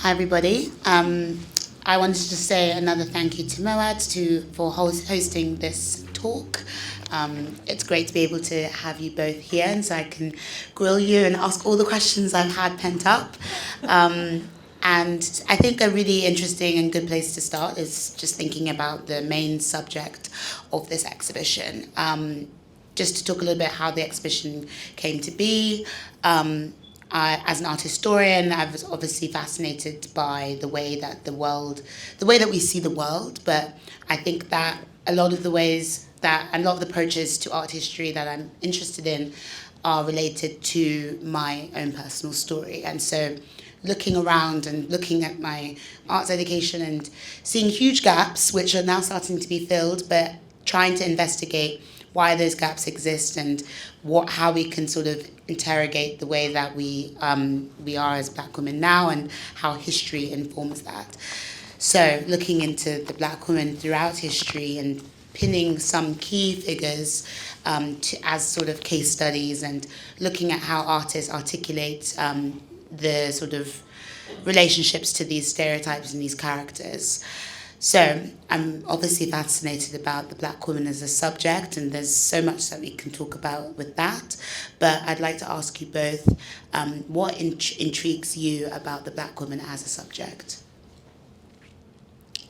Hi, everybody. I wanted to say another thank you to Moad for hosting this talk. It's great to be able to have you both here, and so I can grill you and ask all the questions I've had pent up. And I think a really interesting and good place to start is just thinking about the main subject of this exhibition. Just to talk a little bit how the exhibition came to be. As an art historian, I was obviously fascinated by the way that we see the world, but I think that a lot of the approaches to art history that I'm interested in are related to my own personal story. And so looking around and looking at my arts education and seeing huge gaps, which are now starting to be filled, but trying to investigate why those gaps exist and how we can sort of interrogate the way that we are as Black women now and how history informs that. So looking into the Black women throughout history and pinning some key figures as sort of case studies and looking at how artists articulate the sort of relationships to these stereotypes and these characters. So I'm obviously fascinated about the Black woman as a subject, and there's so much that we can talk about with that. But I'd like to ask you both, what intrigues you about the Black woman as a subject?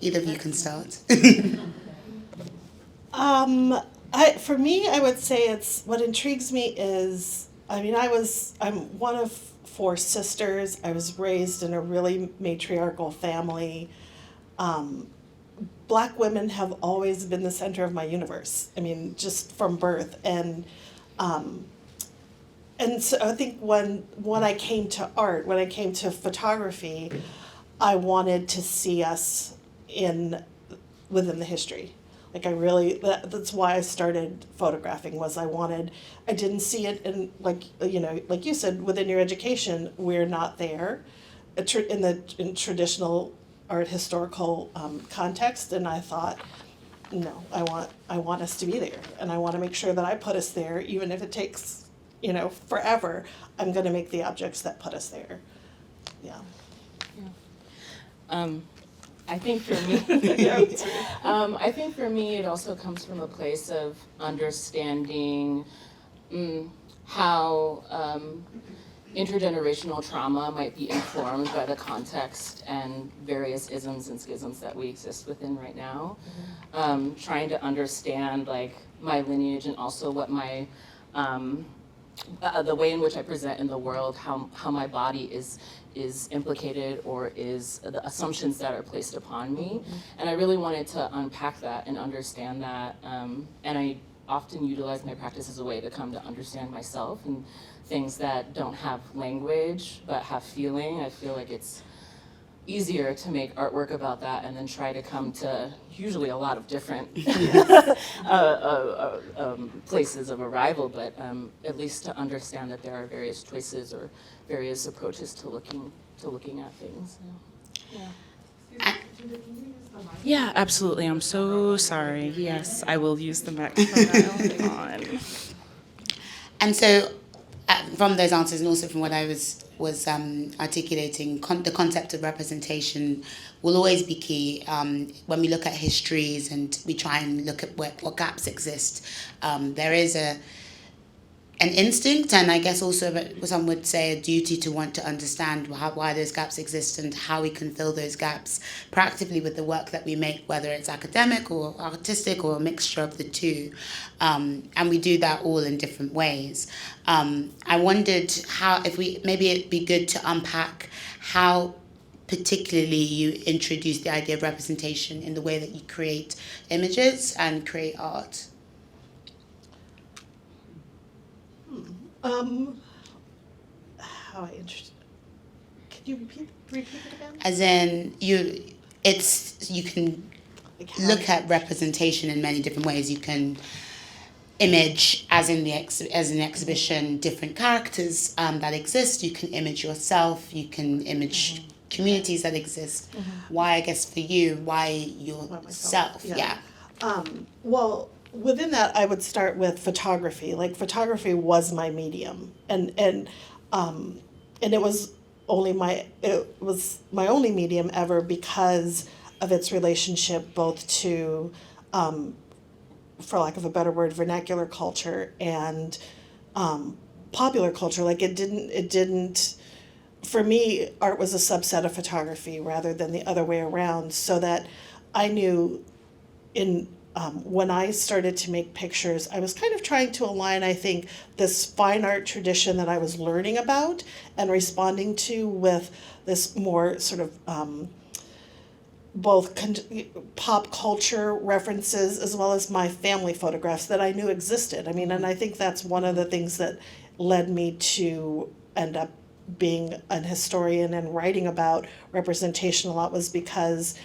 Either of you can start. For me, I would say what intrigues me is, I'm one of 4 sisters. I was raised in a really matriarchal family. Black women have always been the center of my universe. I mean, just from birth. And so I think when I came to art, when I came to photography, I wanted to see us within the history. That's why I started photographing, I didn't see it in, like you said, within your education, we're not there in traditional art historical context, and I thought, no, I want us to be there, and I want to make sure that I put us there, even if it takes, forever. I'm going to make the objects that put us there. Yeah. I think for me, it also comes from a place of understanding how intergenerational trauma might be informed by the context and various isms and schisms that we exist within right now. Trying to understand my lineage and also what my the way in which I present in the world, how my body is implicated or is the assumptions that are placed upon me. And I really wanted to unpack that and understand that. And I often utilize my practice as a way to come to understand myself and things that don't have language but have feeling. I feel like it's easier to make artwork about that and then try to come to usually a lot of different places of arrival, but at least to understand that there are various choices or various approaches to looking at things. Yeah, absolutely. I'm so sorry. Yes, I will use the microphone. And so from those answers and also from what I was articulating, the concept of representation will always be key when we look at histories and we try and look at what gaps exist. There is an instinct, and I guess also some would say a duty to want to understand why those gaps exist and how we can fill those gaps practically with the work that we make, whether it's academic or artistic or a mixture of the two. And we do that all in different ways. I wondered maybe it'd be good to unpack how particularly you introduce the idea of representation in the way that you create images and create art. How I interested. Can you repeat it again? As in, you can look at representation in many different ways. You can image, as in an exhibition, different characters that exist. You can image yourself. You can image communities that exist. Why, I guess, for you, why yourself? Yeah. Well, within that, I would start with photography. Photography was my medium, and it was it was my only medium ever because of its relationship both to, for lack of a better word, vernacular culture and popular culture. Like it didn't, for me, art was a subset of photography rather than the other way around, so that I knew when I started to make pictures, I was kind of trying to align, I think, this fine art tradition that I was learning about and responding to with this more sort of both pop culture references as well as my family photographs that I knew existed. I mean, and I think that's one of the things that led me to end up being an historian and writing about representation a lot, was because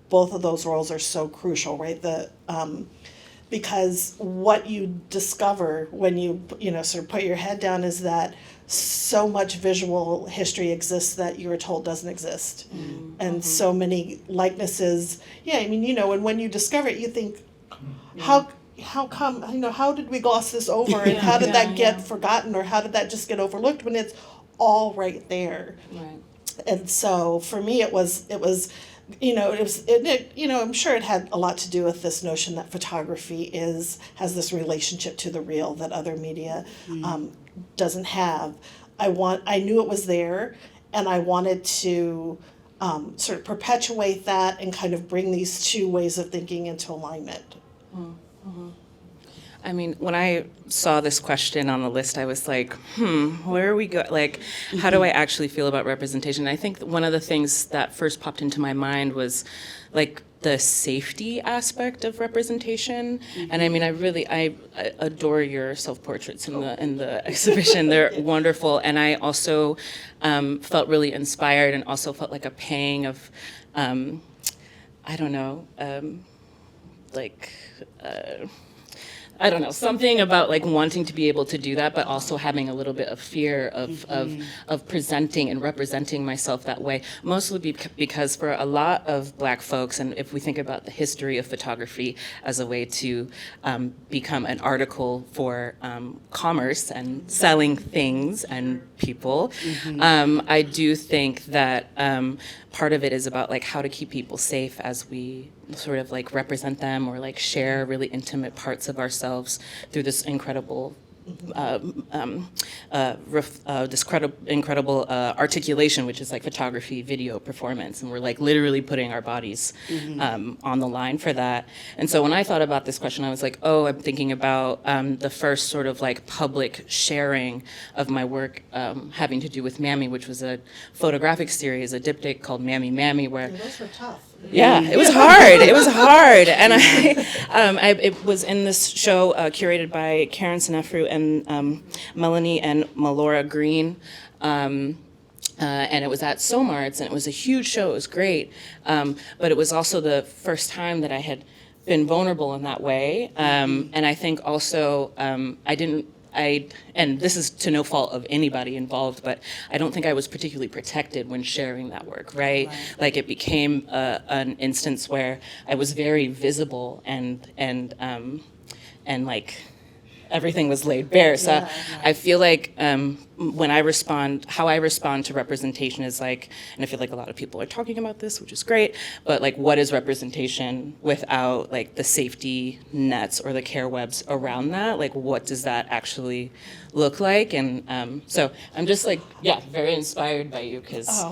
both of those roles are so crucial, right? Because what you discover when you sort of put your head down is that so much visual history exists that you were told doesn't exist. And so many likenesses. Yeah, I mean, and when you discover it, you think, how come, how did we gloss this over, and how did that get forgotten, or how did that just get overlooked when it's all right there? Right. And so for me, it was I'm sure it had a lot to do with this notion that photography has this relationship to the real that other media doesn't have. I knew it was there, and I wanted to sort of perpetuate that and kind of bring these two ways of thinking into alignment. I mean, when I saw this question on the list, I was like, where are we go? Like, how do I actually feel about representation? And I think one of the things that first popped into my mind was like the safety aspect of representation. And I mean, I adore your self-portraits in the exhibition. They're wonderful. And I also felt really inspired, and also felt like a pang of, something about like wanting to be able to do that, but also having a little bit of fear of presenting and representing myself that way. Mostly because for a lot of Black folks, and if we think about the history of photography as a way to become an article for commerce and selling things and people, I do think that part of it is about like how to keep people safe as we sort of like represent them or like share really intimate parts of ourselves through this incredible incredible articulation, which is like photography, video, performance, and we're like literally putting our bodies on the line for that. And so when I thought about this question, I was like, I'm thinking about the first sort of like public sharing of my work having to do with Mammy, which was a photographic series, a diptych called Mammy Mammy, where Those were tough. yeah, it was hard. It was hard, and it was in this show curated by Karen Senefru and Melanie and Melora Green, and it was at Somarts, and it was a huge show. It was great, but it was also the first time that I had been vulnerable in that way, and I think also and this is to no fault of anybody involved, but I don't think I was particularly protected when sharing that work, right? Like it became an instance where I was very visible and like everything was laid bare. So I feel like when how I respond to representation is like, and I feel like a lot of people are talking about this, which is great, but like what is representation without like the safety nets or the care webs around that? Like what does that actually look like? And so I'm just like, very inspired by you because,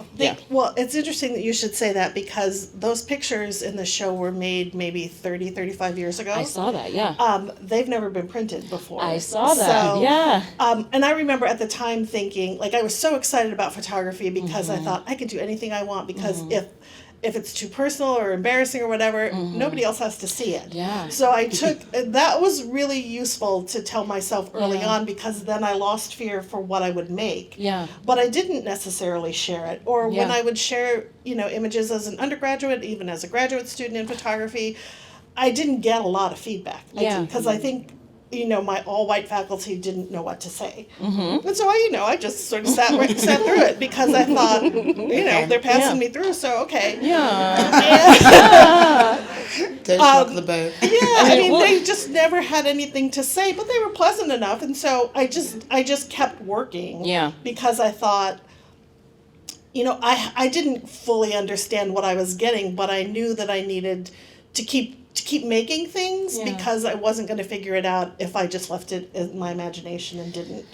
Well, it's interesting that you should say that because those pictures in the show were made maybe 30, 35 years ago. I saw that, yeah. They've never been printed before. I saw that, yeah. And I remember at the time thinking, like I was so excited about photography because I thought I could do anything I want because if it's too personal or embarrassing or whatever, nobody else has to see it. Yeah. So I took, that was really useful to tell myself early on because then I lost fear for what I would make. Yeah. But I didn't necessarily share it. Or when I would share, images as an undergraduate, even as a graduate student in photography, I didn't get a lot of feedback. Because I think, my all-white faculty didn't know what to say. And so I just sort of sat through it because I thought, they're passing me through, so okay. Don't rock the boat. They just never had anything to say, but they were pleasant enough, and so I just kept working. Yeah. Because I thought, I didn't fully understand what I was getting, but I knew that I needed to keep making things because I wasn't going to figure it out if I just left it in my imagination and didn't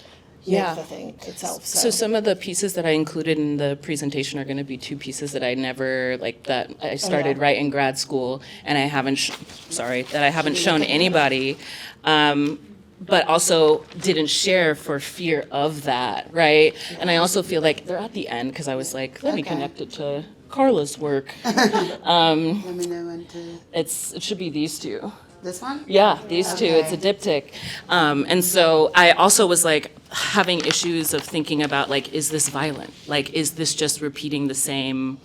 make the thing itself. So some of the pieces that I included in the presentation are going to be two pieces that I never, that I started right in grad school, and I haven't, shown anybody, but also didn't share for fear of that, right? And I also feel like they're at the end because I was like, let me connect it to Carla's work. Let me know when to. It should be these two. This one? Yeah, these two. It's a diptych. And so I also was having issues of thinking about is this violent? Is this just repeating the same,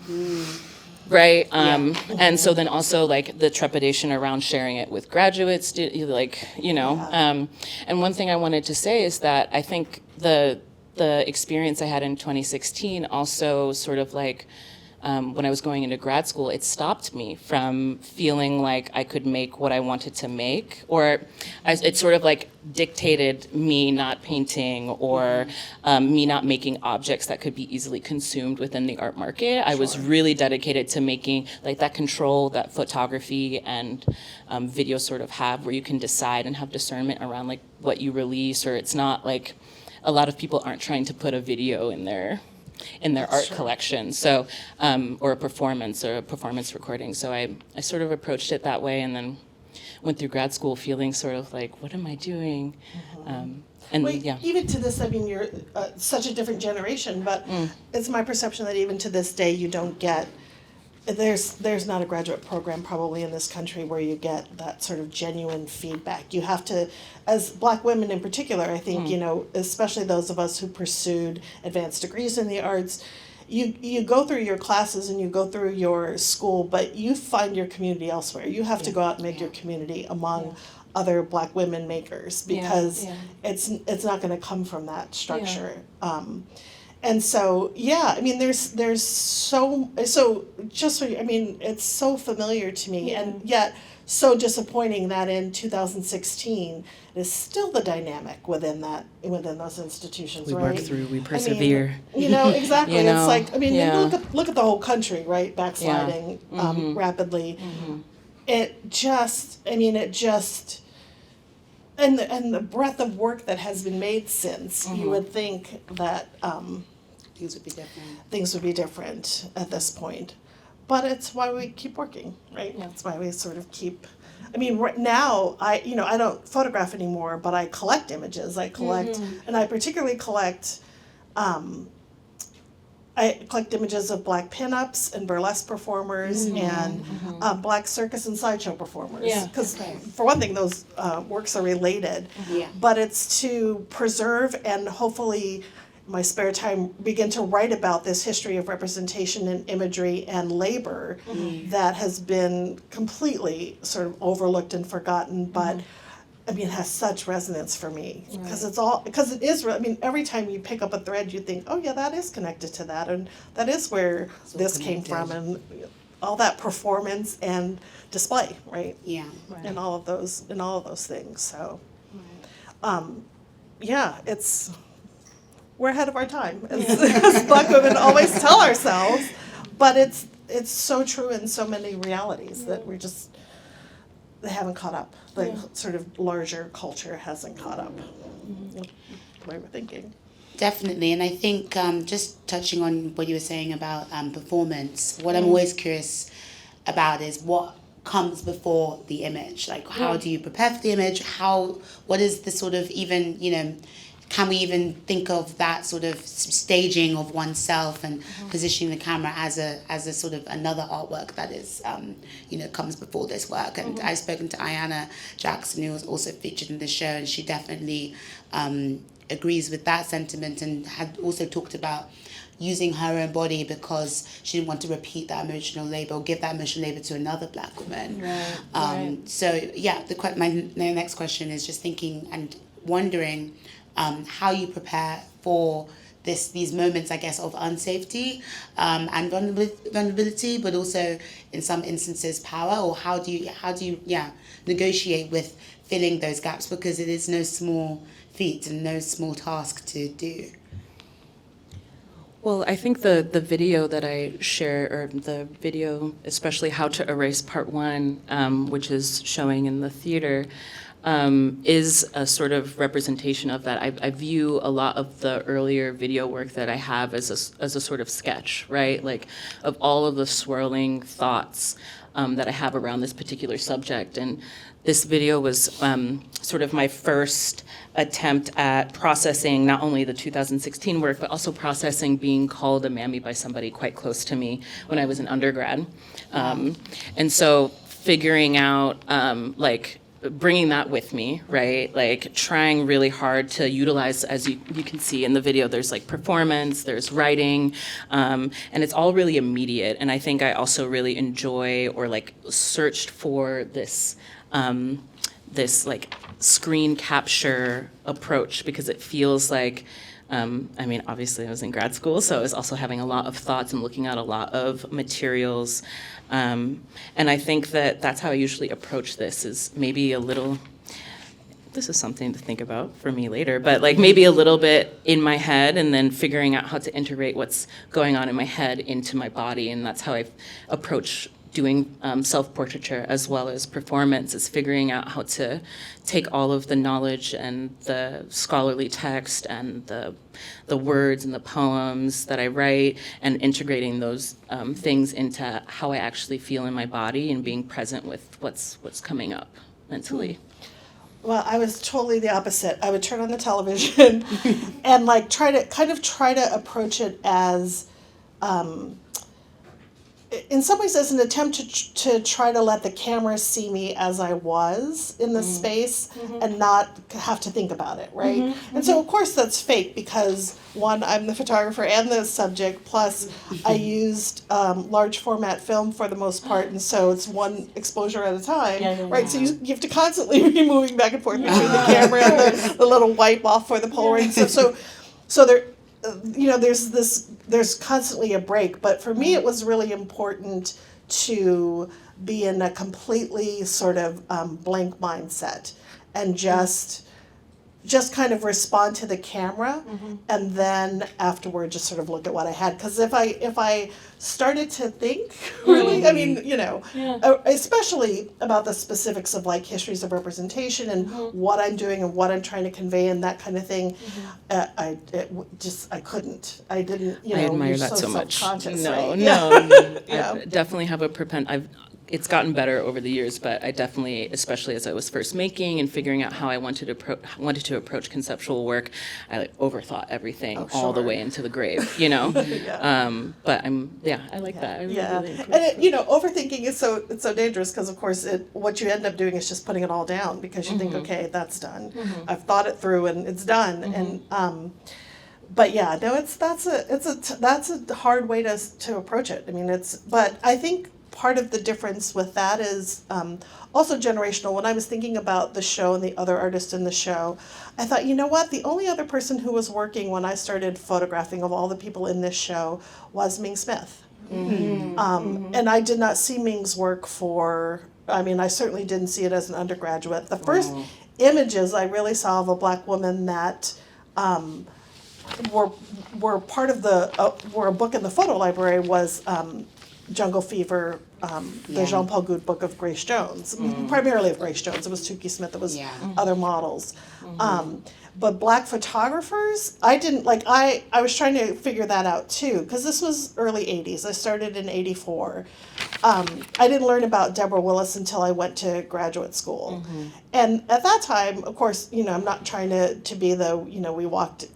right? And so then also the trepidation around sharing it with graduates, and one thing I wanted to say is that I think the experience I had in 2016 also sort of when I was going into grad school, it stopped me from feeling like I could make what I wanted to make, or it sort of dictated me not painting or me not making objects that could be easily consumed within the art market. I was really dedicated to making that control that photography and video sort of have, where you can decide and have discernment around what you release, or it's not a lot of people aren't trying to put a video in their art collection, so or a performance recording. So I sort of approached it that way, and then went through grad school feeling sort of what am I doing? Even to this, I mean, you're such a different generation, but it's my perception that even to this day you don't get. There's not a graduate program probably in this country where you get that sort of genuine feedback. You have to, as Black women in particular, I think, especially those of us who pursued advanced degrees in the arts, you go through your classes and you go through your school, but you find your community elsewhere. You have to go out and make your community among other Black women makers, because it's not going to come from that structure. And so, I mean, there's so just so I mean, it's so familiar to me, and yet so disappointing that in 2016 is still the dynamic within those institutions. We right? work through, we persevere. I mean, exactly. It's look at the whole country, right, backsliding rapidly. It just, and the breadth of work that has been made since, you would think that things would be different at this point. But it's why we keep working, right? It's why we sort of keep. I mean, right now I don't photograph anymore, but I collect images. I collect, and I particularly collect. I collect images of Black pinups and burlesque performers and Black circus and sideshow performers. Because for one thing, those works are related. But it's to preserve and hopefully, my spare time, begin to write about this history of representation and imagery and labor that has been completely sort of overlooked and forgotten, but I mean, it has such resonance for me, because it is, I mean, every time you pick up a thread, you think, oh yeah, that is connected to that, and that is where this came from, and all that performance and display, right? And all of those things. So, we're ahead of our time, as Black women always tell ourselves, but it's so true in so many realities that they haven't caught up. The sort of larger culture hasn't caught up with the way we're thinking. Definitely, and I think just touching on what you were saying about performance, what I'm always curious about is what comes before the image. How do you prepare for the image? What is the sort of even, can we even think of that sort of staging of oneself and positioning the camera as a sort of another artwork that is, comes before this work? And I've spoken to Ayanna Jackson, who was also featured in the show, and she definitely agrees with that sentiment, and had also talked about using her own body because she didn't want to repeat that emotional labor or give that emotional labor to another Black woman. So my next question is just thinking and wondering how you prepare for these moments, I guess, of unsafety and vulnerability, but also in some instances power, or how do you negotiate with filling those gaps, because it is no small feat and no small task to do. Well, I think the video that I share, or the video, especially How to Erase Part 1, which is showing in the theater, is a sort of representation of that. I view a lot of the earlier video work that I have as a sort of sketch, right? Like, of all of the swirling thoughts that I have around this particular subject. And this video was sort of my first attempt at processing not only the 2016 work, but also processing being called a mammy by somebody quite close to me when I was an undergrad. And so figuring out, like, bringing that with me, right? Like, trying really hard to utilize, as you can see in the video, there's like performance, there's writing, and it's all really immediate. And I think I also really enjoy, or like searched for this, this like screen capture approach, because it feels like, I mean, obviously I was in grad school, so I was also having a lot of thoughts and looking at a lot of materials. And I think that that's how I usually approach this, is maybe a little, this is something to think about for me later, but like maybe a little bit in my head, and then figuring out how to integrate what's going on in my head into my body. And that's how I approach doing self-portraiture as well as performance, is figuring out how to take all of the knowledge and the scholarly text and the words and the poems that I write, and integrating those things into how I actually feel in my body, and being present with what's coming up mentally. Well, I was totally the opposite. I would turn on the television and like try to approach it as, in some ways, as an attempt to try to let the camera see me as I was in the space, and not have to think about it, right? And so, of course, that's fake, because one, I'm the photographer and the subject, plus I used large format film for the most part, and so it's one exposure at a time, right? So you have to constantly be moving back and forth between the camera and the little wipe off for the Polaroid and stuff. So there, you know, there's constantly a break. But for me, it was really important to be in a completely sort of blank mindset, and just kind of respond to the camera, and then afterward just sort of look at what I had. Because if I started to think, really, I mean, you know, especially about the specifics of like histories of representation and what I'm doing and what I'm trying to convey and that kind of thing, I couldn't. I didn't, you know, I admire you're that so much. No, right? No. Yeah. I definitely have it's gotten better over the years, but I definitely, especially as I was first making and figuring out how I wanted to approach conceptual work, I like overthought everything all the way into the grave, you know. But I like that. I really And it, you know, overthinking is it's so dangerous, because of course what you end up doing is just putting it all down, because you think, okay, that's done. I've thought it through and it's done. And but yeah, no, that's a hard way to approach it. I mean, but I think part of the difference with that is also generational. When I was thinking about the show and the other artists in the show, I thought, you know what? The only other person who was working when I started photographing of all the people in this show was Ming Smith. And I did not see Ming's work I certainly didn't see it as an undergraduate. The first images I really saw of a Black woman that were part of were a book in the photo library was Jungle Fever, the Jean-Paul Goude book of Grace Jones, primarily of Grace Jones. It was Tukey Smith, it was other models. But Black photographers, I didn't, I was trying to figure that out too, because this was early 80s. I started in 84. I didn't learn about Deborah Willis until I went to graduate school. And at that time, of course, you know, I'm not trying to be we walked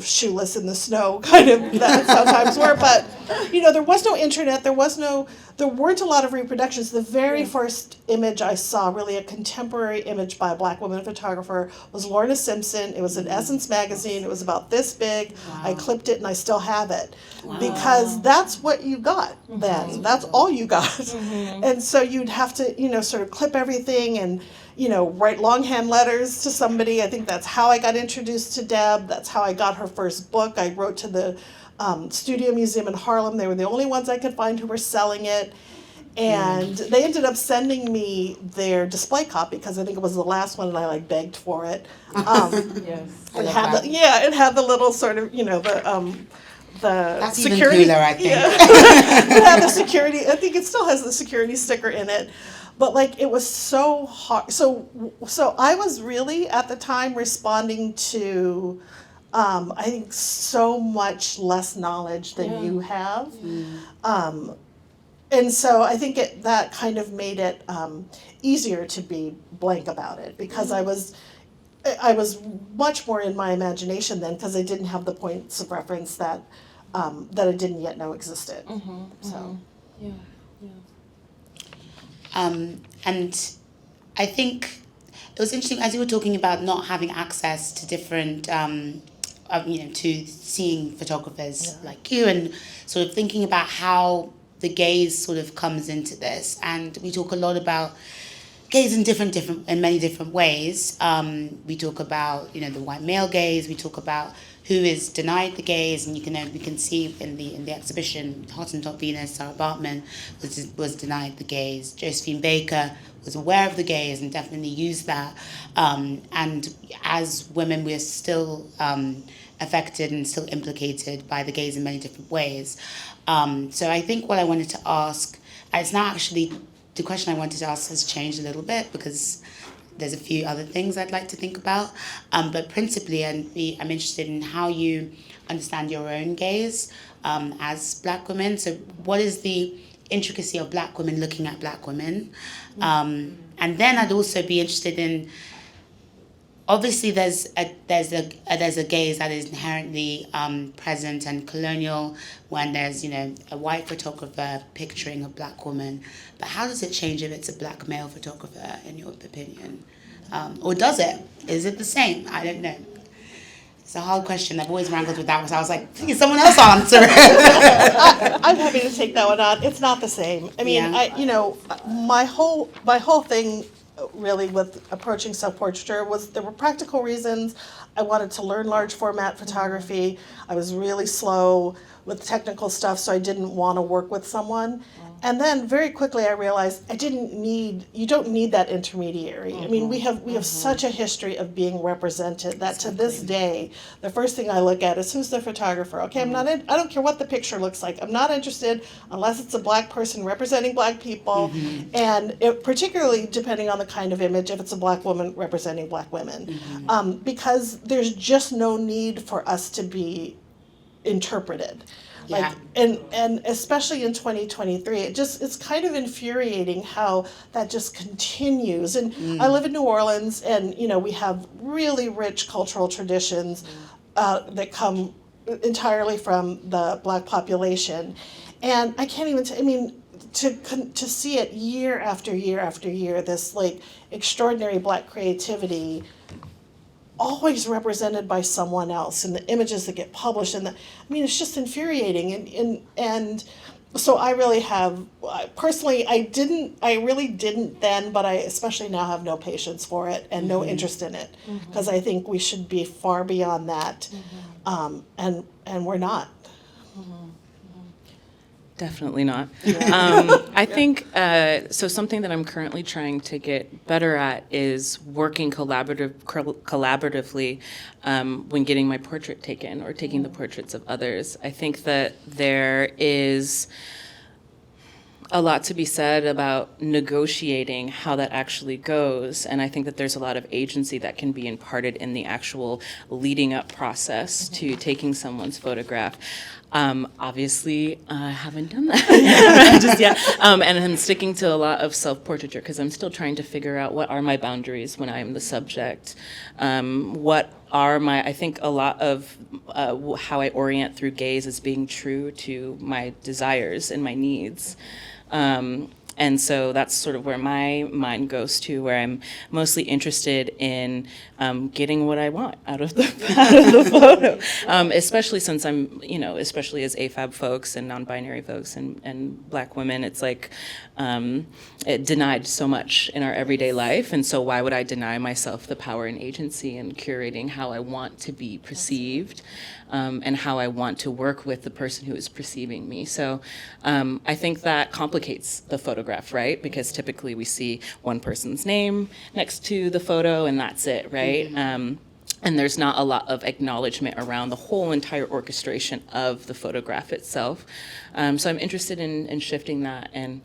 shoeless in the snow kind of that sometimes were, but you know, there was no internet, there weren't a lot of reproductions. The very first image I saw, really a contemporary image by a Black woman photographer, was Lorna Simpson. It was in Essence magazine. It was about this big. I clipped it and I still have it, because that's what you got then. That's all you got. And so you'd have to, you know, sort of clip everything and, you know, write longhand letters to somebody. I think that's how I got introduced to Deb. That's how I got her first book. I wrote to the Studio Museum in Harlem. They were the only ones I could find who were selling it. And they ended up sending me their display copy, because I think it was the last one, and I begged for it. It had the little sort of, you know, That's security. even cooler, I think. Yeah. It had the security. I think it still has the security sticker in it. But like it was so hard. So I was really at the time responding to, I think, so much less knowledge than you have. And so I think that kind of made it easier to be blank about it, because I was much more in my imagination then, because I didn't have the points of reference that I didn't yet know existed. So. And I think it was interesting as you were talking about not having access to different, to seeing photographers like you, and sort of thinking about how the gaze sort of comes into this. And we talk a lot about gaze in many different ways. We talk about, the white male gaze. We talk about who is denied the gaze, and we can see in the exhibition, Hottentot Venus, Sarah Bartman was denied the gaze. Josephine Baker was aware of the gaze and definitely used that. And as women, we're still affected and still implicated by the gaze in many different ways. So I think what I wanted to ask, it's not actually, the question I wanted to ask has changed a little bit, because there's a few other things I'd like to think about. But principally, I'm interested in how you understand your own gaze as Black women. So what is the intricacy of Black women looking at Black women? And then I'd also be interested in, obviously there's a gaze that is inherently present and colonial when there's a white photographer picturing a Black woman, but how does it change if it's a Black male photographer, in your opinion? Or does it? Is it the same? I don't know. It's a hard question. I've always wrangled with that one, so I was like, please, someone else answer it. I'm happy to take that one on. It's not the same. I mean, my whole thing really with approaching self-portraiture was there were practical reasons. I wanted to learn large format photography. I was really slow with technical stuff, so I didn't want to work with someone. And then very quickly I realized you don't need that intermediary. I mean, we have such a history of being represented that to this day, the first thing I look at is who's the photographer. Okay, I don't care what the picture looks like. I'm not interested unless it's a Black person representing Black people, and particularly depending on the kind of image, if it's a Black woman representing Black women, because there's just no need for us to be interpreted. Like, and especially in 2023, it's kind of infuriating how that just continues. And I live in New Orleans, and we have really rich cultural traditions that come entirely from the Black population, and I can't even to see it year after year after year, this like extraordinary Black creativity always represented by someone else, and the images that get published, and it's just infuriating. And so I really have, personally, I really didn't then, but I especially now have no patience for it and no interest in it, because I think we should be far beyond that, and we're not. Definitely not. I think, so something that I'm currently trying to get better at is working collaboratively when getting my portrait taken or taking the portraits of others. I think that there is a lot to be said about negotiating how that actually goes, and I think that there's a lot of agency that can be imparted in the actual leading up process to taking someone's photograph. Obviously, I haven't done that just yet, and I'm sticking to a lot of self-portraiture because I'm still trying to figure out what are my boundaries when I am the subject. What are I think a lot of how I orient through gaze is being true to my desires and my needs. And so that's sort of where my mind goes to, where I'm mostly interested in getting what I want out of the photo, especially since I'm, especially as AFAB folks and non-binary folks and Black women, it's like it denied so much in our everyday life. And so why would I deny myself the power and agency in curating how I want to be perceived? And how I want to work with the person who is perceiving me. So I think that complicates the photograph, right? Because typically we see one person's name next to the photo and that's it, right? and there's not a lot of acknowledgement around the whole entire orchestration of the photograph itself. So I'm interested in shifting that and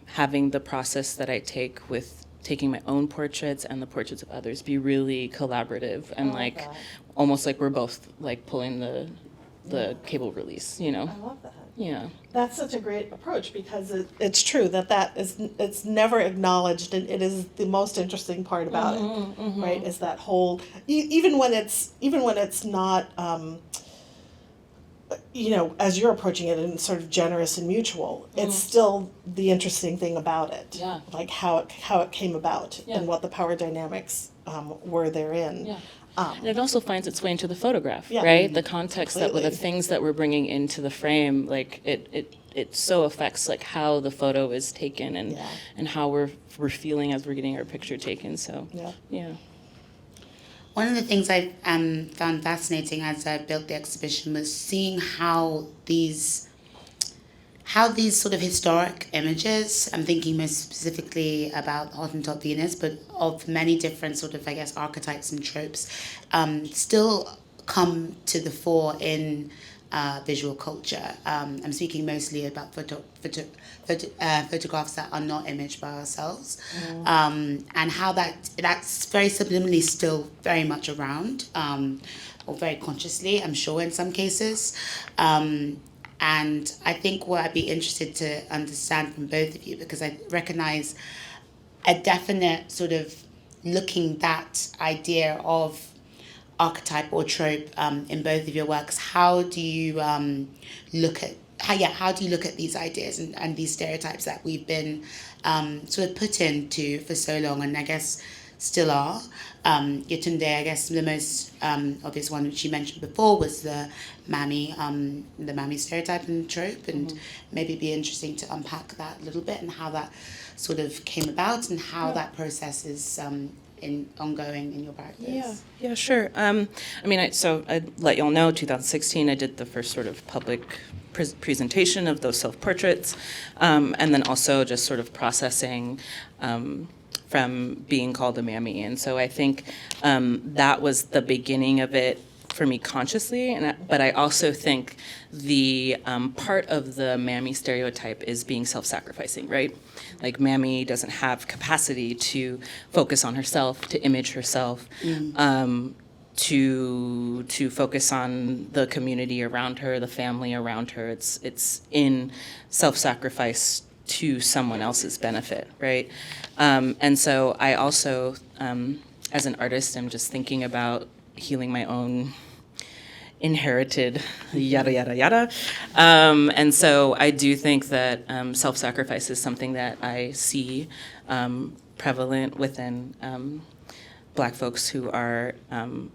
having the process that I take with taking my own portraits and the portraits of others be really collaborative and like that. almost like we're both like pulling the cable release, you know? I love that. Yeah. That's such a great approach because it's true it's never acknowledged, and it is the most interesting part about it, right? Is that whole even when it's not as you're approaching it and sort of generous and mutual, it's still the interesting thing about it. Yeah. Like how it came about Yeah. and what the power dynamics were therein. Yeah. And it also finds its way into the photograph, Yeah. right? The context that with the Completely. things that we're bringing into the frame, like it so affects like how the photo is taken and Yeah. and how we're feeling as we're getting our picture taken. So Yeah. yeah. One of the things I found fascinating as I built the exhibition was seeing how these sort of historic images, I'm thinking most specifically about Hottentot Venus, but of many different sort of, I guess, archetypes and tropes, still come to the fore in visual culture. I'm speaking mostly about photographs that are not imaged by ourselves, and how that's very subliminally still very much around, or very consciously, I'm sure in some cases. And I think what I'd be interested to understand from both of you, because I recognize a definite sort of looking that idea of archetype or trope in both of your works. How do you look at these ideas and these stereotypes that we've been sort of put into for so long, and I guess still are? Yétúndé, I guess the most obvious one which you mentioned before was the mammy stereotype and trope, and maybe it'd be interesting to unpack that a little bit and how that sort of came about and how that process is ongoing in your practice. Yeah, sure. I mean, I'd let y'all know, 2016, I did the first sort of public presentation of those self-portraits, and then also just sort of processing from being called a mammy. And so I think that was the beginning of it for me consciously, but I also think the part of the mammy stereotype is being self-sacrificing, right? Like mammy doesn't have capacity to focus on herself, to image herself, to focus on the community around her, the family around her. It's in self-sacrifice to someone else's benefit, right? And so I also, as an artist, I'm just thinking about healing my own inherited yada, yada, yada. And so I do think that self-sacrifice is something that I see prevalent within Black folks who are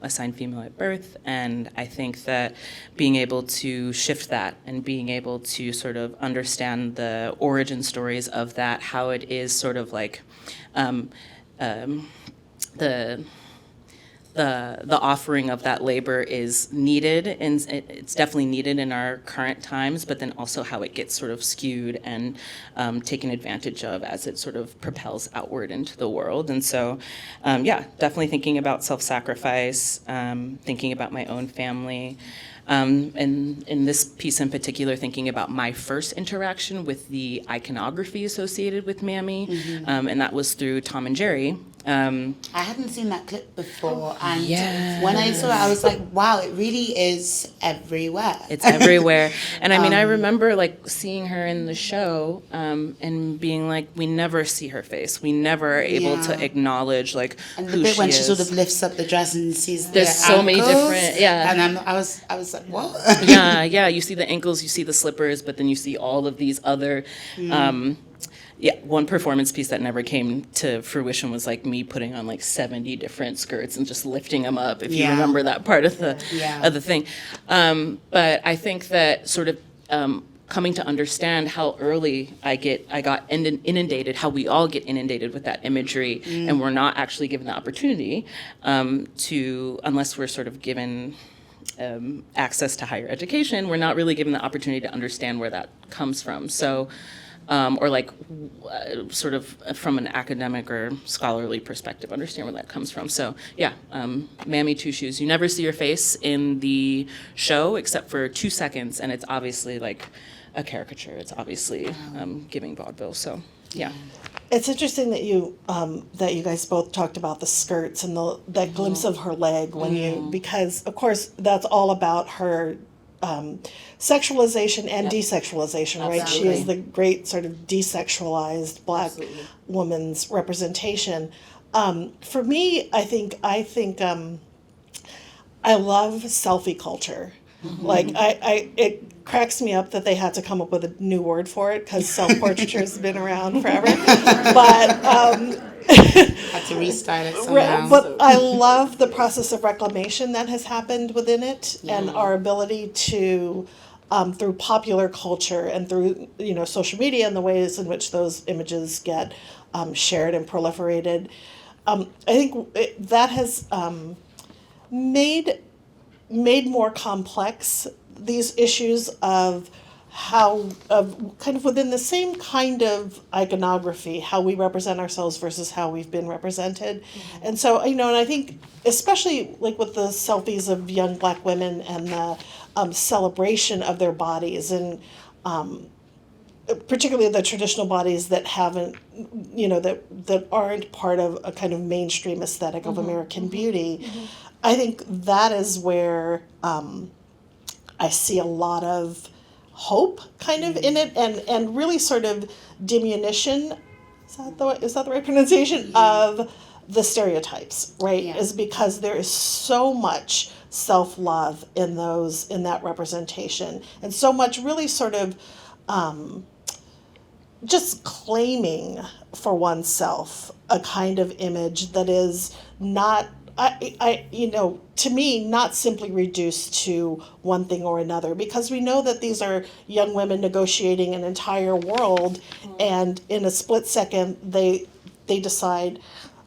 assigned female at birth. And I think that being able to shift that and being able to sort of understand the origin stories of that, how it is sort of like the offering of that labor is needed, and it's definitely needed in our current times, but then also how it gets sort of skewed and taken advantage of as it sort of propels outward into the world. And so, definitely thinking about self-sacrifice, thinking about my own family, and in this piece in particular, thinking about my first interaction with the iconography associated with mammy, and that was through Tom and Jerry. I hadn't seen that clip before, and when I saw it, I was like, wow, it really is everywhere. It's everywhere. And I mean, I remember like seeing her in the show and being like, we never see her face. We never are able to acknowledge like and who the bit she when is. she sort of lifts up the dress and sees There's the so many ankles, different, and I was like, what? yeah, you see the ankles, you see the slippers, but then you see all of these other one performance piece that never came to fruition was like me putting on like 70 different skirts and just lifting them up, if you remember that part of the thing. But I think that sort of coming to understand how early I got inundated, how we all get inundated with that imagery, and we're not actually given the opportunity unless we're sort of given access to higher education, we're not really given the opportunity to understand where that comes from. So or like sort of from an academic or scholarly perspective, understand where that comes from. So yeah, Mammy Two Shoes. You never see your face in the show except for 2 seconds, and it's obviously like a caricature. It's obviously giving vaudeville. So yeah. It's interesting that you guys both talked about the skirts and that glimpse of her leg when you, because of course that's all about her sexualization and desexualization, right? She is the great sort of desexualized Black woman's representation. For me, I think I love selfie culture. Like it cracks me up that they had to come up with a new word for it because self-portraiture has been around forever. But Had to restyle it somehow. but I love the process of reclamation that has happened within it, and our ability to, through popular culture and through social media and the ways in which those images get shared and proliferated. I think that has made more complex these issues of kind of within the same kind of iconography, how we represent ourselves versus how we've been represented. And so, and I think especially like with the selfies of young Black women and the celebration of their bodies, and particularly the traditional bodies that haven't, that aren't part of a kind of mainstream aesthetic of American beauty. I think that is where I see a lot of hope kind of in it, and really sort of diminution, is that the right pronunciation, of the stereotypes, right? Yeah. Is because there is so much self-love in that representation, and so much really sort of just claiming for oneself a kind of image that is not, to me, not simply reduced to one thing or another, because we know that these are young women negotiating an entire world, and in a split second they decide,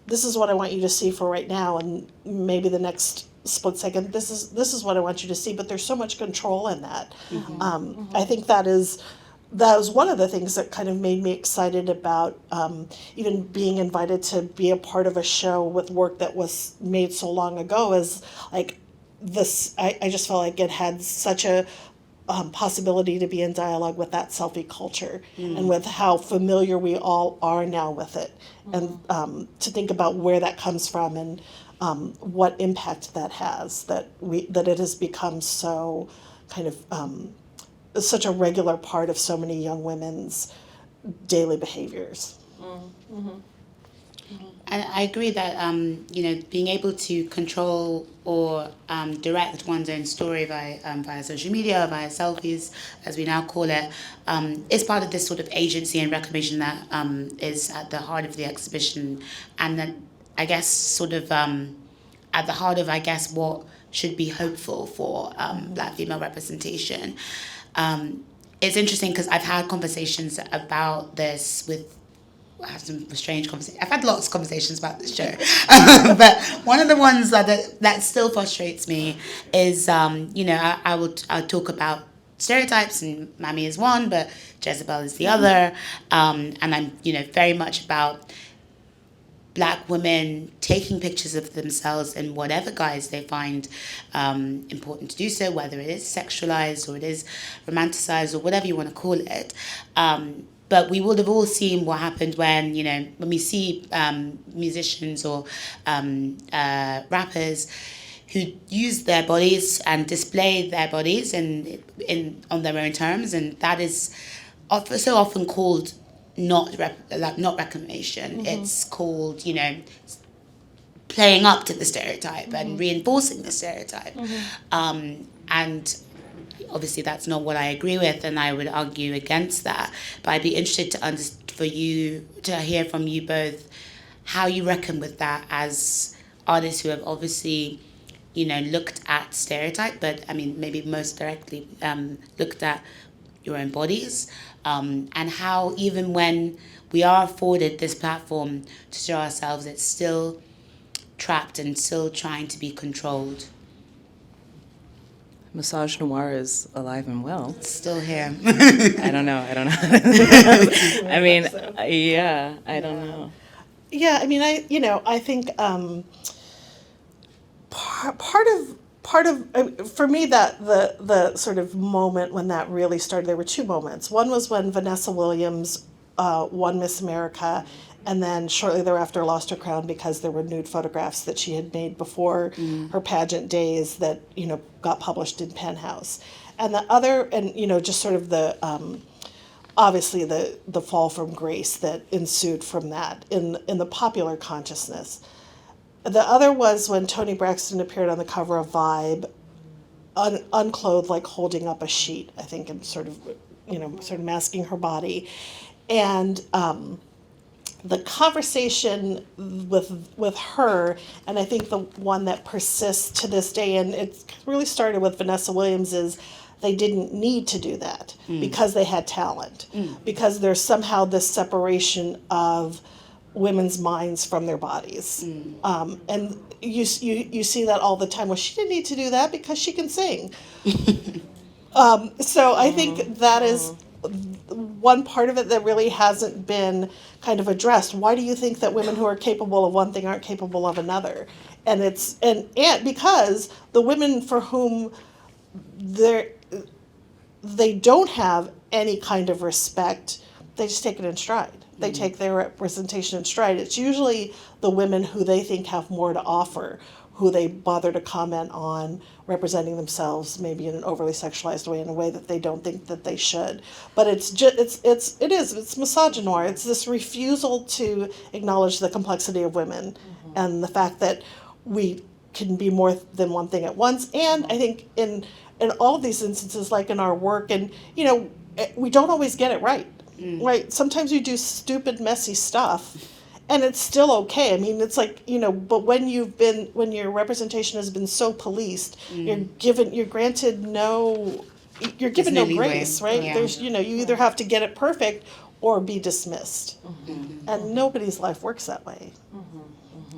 this is what I want you to see for right now, and maybe the next split second, this is what I want you to see. But there's so much control in that. I think that was one of the things that kind of made me excited about even being invited to be a part of a show with work that was made so long ago. Is like this, I just felt like it had such a possibility to be in dialogue with that selfie culture, and with how familiar we all are now with it, and to think about where that comes from, and what impact that has, that it has become so kind of such a regular part of so many young women's daily behaviors. And I agree that being able to control or direct one's own story via social media, via selfies, as we now call it, is part of this sort of agency and reclamation that is at the heart of the exhibition, and that I guess sort of at the heart of what should be hopeful for Black female representation. It's interesting because I've had conversations about this with. I had some strange conversations. I've had lots of conversations about this show, but one of the ones that still frustrates me is, I'll talk about stereotypes, and Mammy is one, but Jezebel is the other, and I'm very much about Black women taking pictures of themselves in whatever guise they find important to do so, whether it is sexualized or it is romanticized or whatever you want to call it. But we would have all seen what happened when we see musicians or rappers who use their bodies and display their bodies on their own terms, and that is so often called not reclamation. It's called playing up to the stereotype and reinforcing the stereotype, and obviously that's not what I agree with, and I would argue against that. But I'd be interested to hear from you both how you reckon with that as artists who have obviously looked at stereotype, but I mean maybe most directly looked at your own bodies, and how even when we are afforded this platform to show ourselves, it's still trapped and still trying to be controlled. misogynoir is alive and well. It's still here. I don't know. I mean, yeah, I don't know. Yeah, I mean, I think part of for me, that the sort of moment when that really started, there were two moments. One was when Vanessa Williams won Miss America, and then shortly thereafter lost her crown because there were nude photographs that she had made before her pageant days that got published in Penthouse. And the other, and just sort of the obviously the fall from grace that ensued from that in the popular consciousness. The other was when Toni Braxton appeared on the cover of Vibe, unclothed, like holding up a sheet, I think, and sort of masking her body, and the conversation with her, and I think the one that persists to this day, and it really started with Vanessa Williams, is they didn't need to do that because they had talent, because there's somehow this separation of women's minds from their bodies, and you see that all the time. Well, she didn't need to do that because she can sing. So I think that is one part of it that really hasn't been kind of addressed. Why do you think that women who are capable of one thing aren't capable of another? And it's and because the women for whom they don't have any kind of respect, they just take it in stride. They take their representation in stride. It's usually the women who they think have more to offer, who they bother to comment on representing themselves maybe in an overly sexualized way, in a way that they don't think that they should. But it's misogynoir. It's this refusal to acknowledge the complexity of women and the fact that we can be more than one thing at once. And I think in all of these instances, like in our work, and we don't always get it right. Right? Sometimes you do stupid, messy stuff, and it's still okay. I mean, it's like, but when your representation has been so policed, you're granted no grace, right? Yeah. There's, you either have to get it perfect or be dismissed, and nobody's life works that way.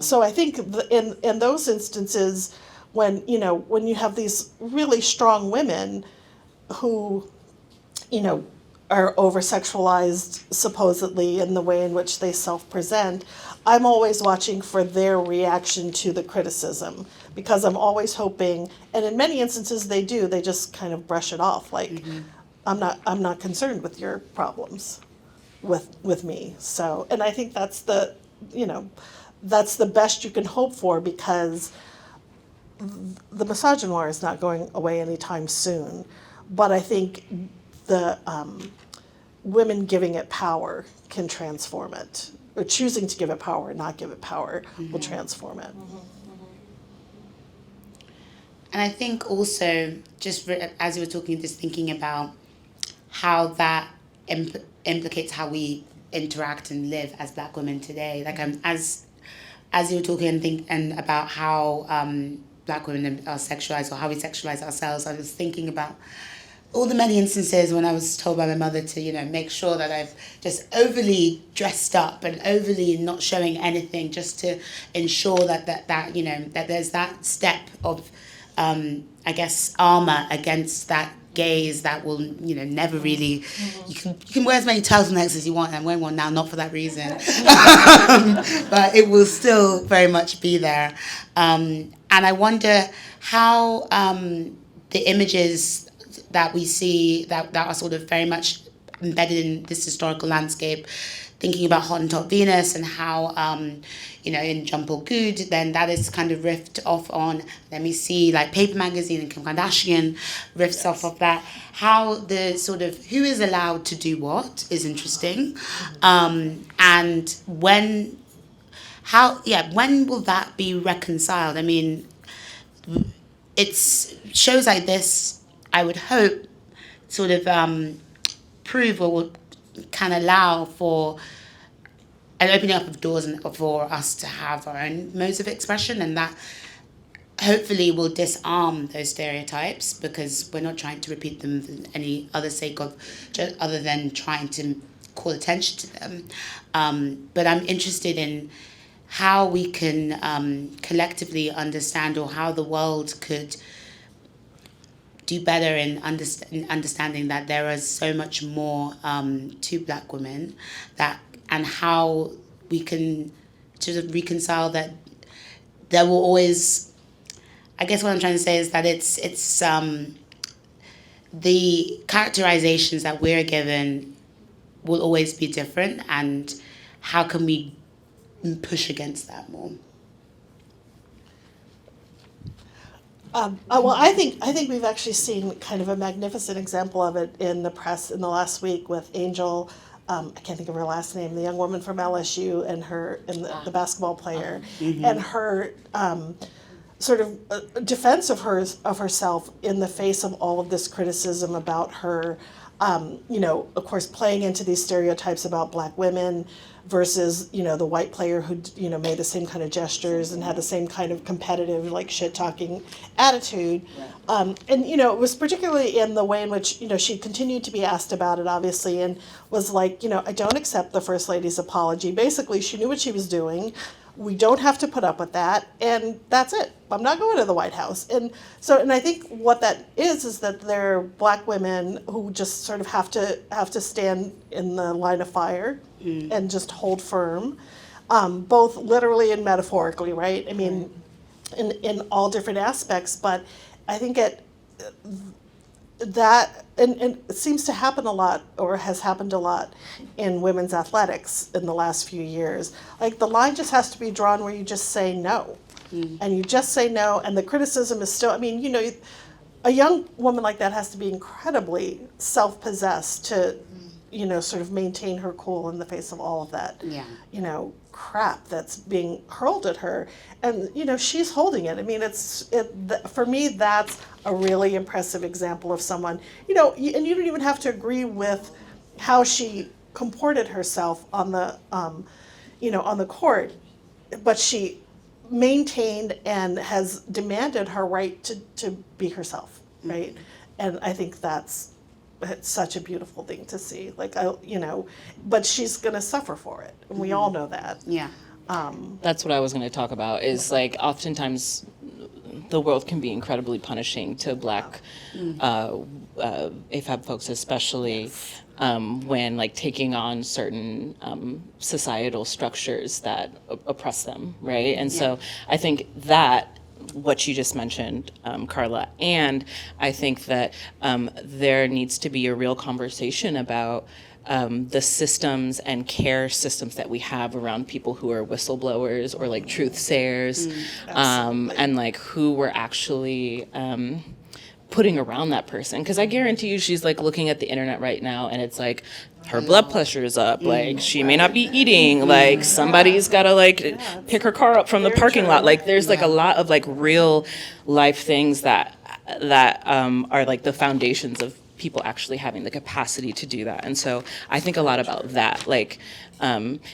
So I think in those instances, when you have these really strong women who, are over-sexualized, supposedly, in the way in which they self-present, I'm always watching for their reaction to the criticism, because I'm always hoping, and in many instances they do, they just kind of brush it off, like, I'm not concerned with your problems with me. So, and I think that's the best you can hope for, because the misogynoir is not going away anytime soon. But I think the women giving it power can transform it, or choosing to give it power and not give it power will transform it. And I think also, just as you were talking, just thinking about how that implicates how we interact and live as Black women today. Like, as you were talking and about how Black women are sexualized, or how we sexualize ourselves, I was thinking about all the many instances when I was told by my mother to, make sure that I've just overly dressed up and overly not showing anything, just to ensure that there's that step of, I guess, armor against that gaze that will, never really, you can wear as many turtlenecks as you want. I'm wearing one now, not for that reason, but it will still very much be there. And I wonder how the images that we see that are sort of very much embedded in this historical landscape, thinking about Hottentot Venus and how, in Jump Good, then that is kind of riffed off on. Then we see like Paper Magazine and Kim Kardashian riffs off of that. How the sort of who is allowed to do what is interesting, and when will that be reconciled? I mean, it's shows like this, I would hope, sort of prove or can allow for an opening up of doors for us to have our own modes of expression, and that hopefully will disarm those stereotypes, because we're not trying to repeat them for any other sake of, just other than trying to call attention to them. But I'm interested in how we can collectively understand, or how the world could do better in understanding that there is so much more to Black women, and how we can sort of reconcile that. There will always, I guess what I'm trying to say is that it's the characterizations that we're given will always be different, and how can we push against that more? Well, I think we've actually seen kind of a magnificent example of it in the press in the last week with Angel. I can't think of her last name. The young woman from LSU and the basketball player, and her sort of defense of herself in the face of all of this criticism about her. Of course, playing into these stereotypes about Black women versus, the white player who, made the same kind of gestures and had the same kind of competitive, like, shit-talking attitude. And, it was particularly in the way in which, she continued to be asked about it, obviously, and was like, I don't accept the First Lady's apology. Basically, she knew what she was doing. We don't have to put up with that, and that's it. I'm not going to the White House. And I think what that is that there are Black women who just sort of have to stand in the line of fire and just hold firm, both literally and metaphorically, right? I mean, in all different aspects. But I think that it seems to happen a lot, or has happened a lot, in women's athletics in the last few years. Like, the line just has to be drawn where you just say no. And you just say no, and the criticism is still, a young woman like that has to be incredibly self-possessed to, sort of maintain her cool in the face of all of that, crap that's being hurled at her. And, she's holding it. I mean, for me, that's a really impressive example of someone, and you don't even have to agree with how she comported herself on the, on the court, but she maintained and has demanded her right to be herself, right? And I think it's such a beautiful thing to see. Like, but she's going to suffer for it, and we all know that. Yeah. That's what I was going to talk about, is like oftentimes the world can be incredibly punishing to Black AFAB folks, especially when like taking on certain societal structures that oppress them, right? And so I think that what you just mentioned, Carla, and I think that there needs to be a real conversation about the systems and care systems that we have around people who are whistleblowers or like truth sayers, and like who we're actually putting around that person. Because I guarantee you she's like looking at the internet right now and it's like her blood pressure is up, like she may not be eating, like somebody's gotta like pick her car up from the parking lot. Like there's like a lot of like real life things that are like the foundations of people actually having the capacity to do that. And so I think a lot about that. Like,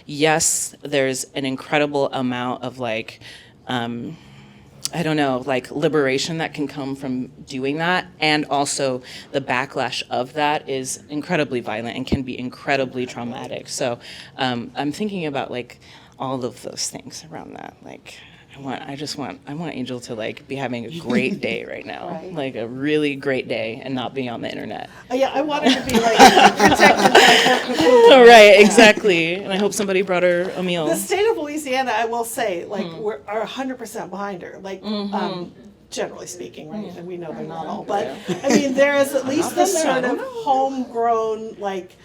yes, there's an incredible amount of like, I don't know, like liberation that can come from doing that. And also the backlash of that is incredibly violent and can be incredibly traumatic. So I'm thinking about like all of those things around that. Like, I want Angel to like be having a great day right now, right. Like a really great day, and not be on the internet. Yeah, I want her to be like protected by her cocoon. Right, exactly. And I hope somebody brought her a meal. The state of Louisiana, I will say, like are 100% behind her. Like, generally speaking, right? And we know they're not all, but I mean, there is at least this sort of homegrown, like,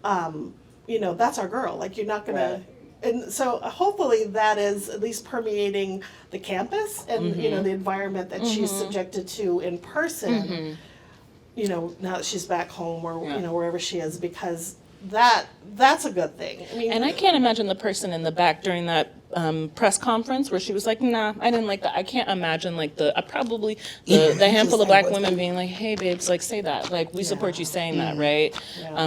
that's our girl. Like, you're not gonna. Right. And so hopefully that is at least permeating the campus and the environment that she's subjected to in person. Now that she's back home or wherever she is, because that's a good thing. I mean, and I can't imagine the person in the back during that press conference where she was like, "Nah, I didn't like that." I can't imagine like the handful of Black women being like, "Hey, babes, like say that, like we support you saying that, right?"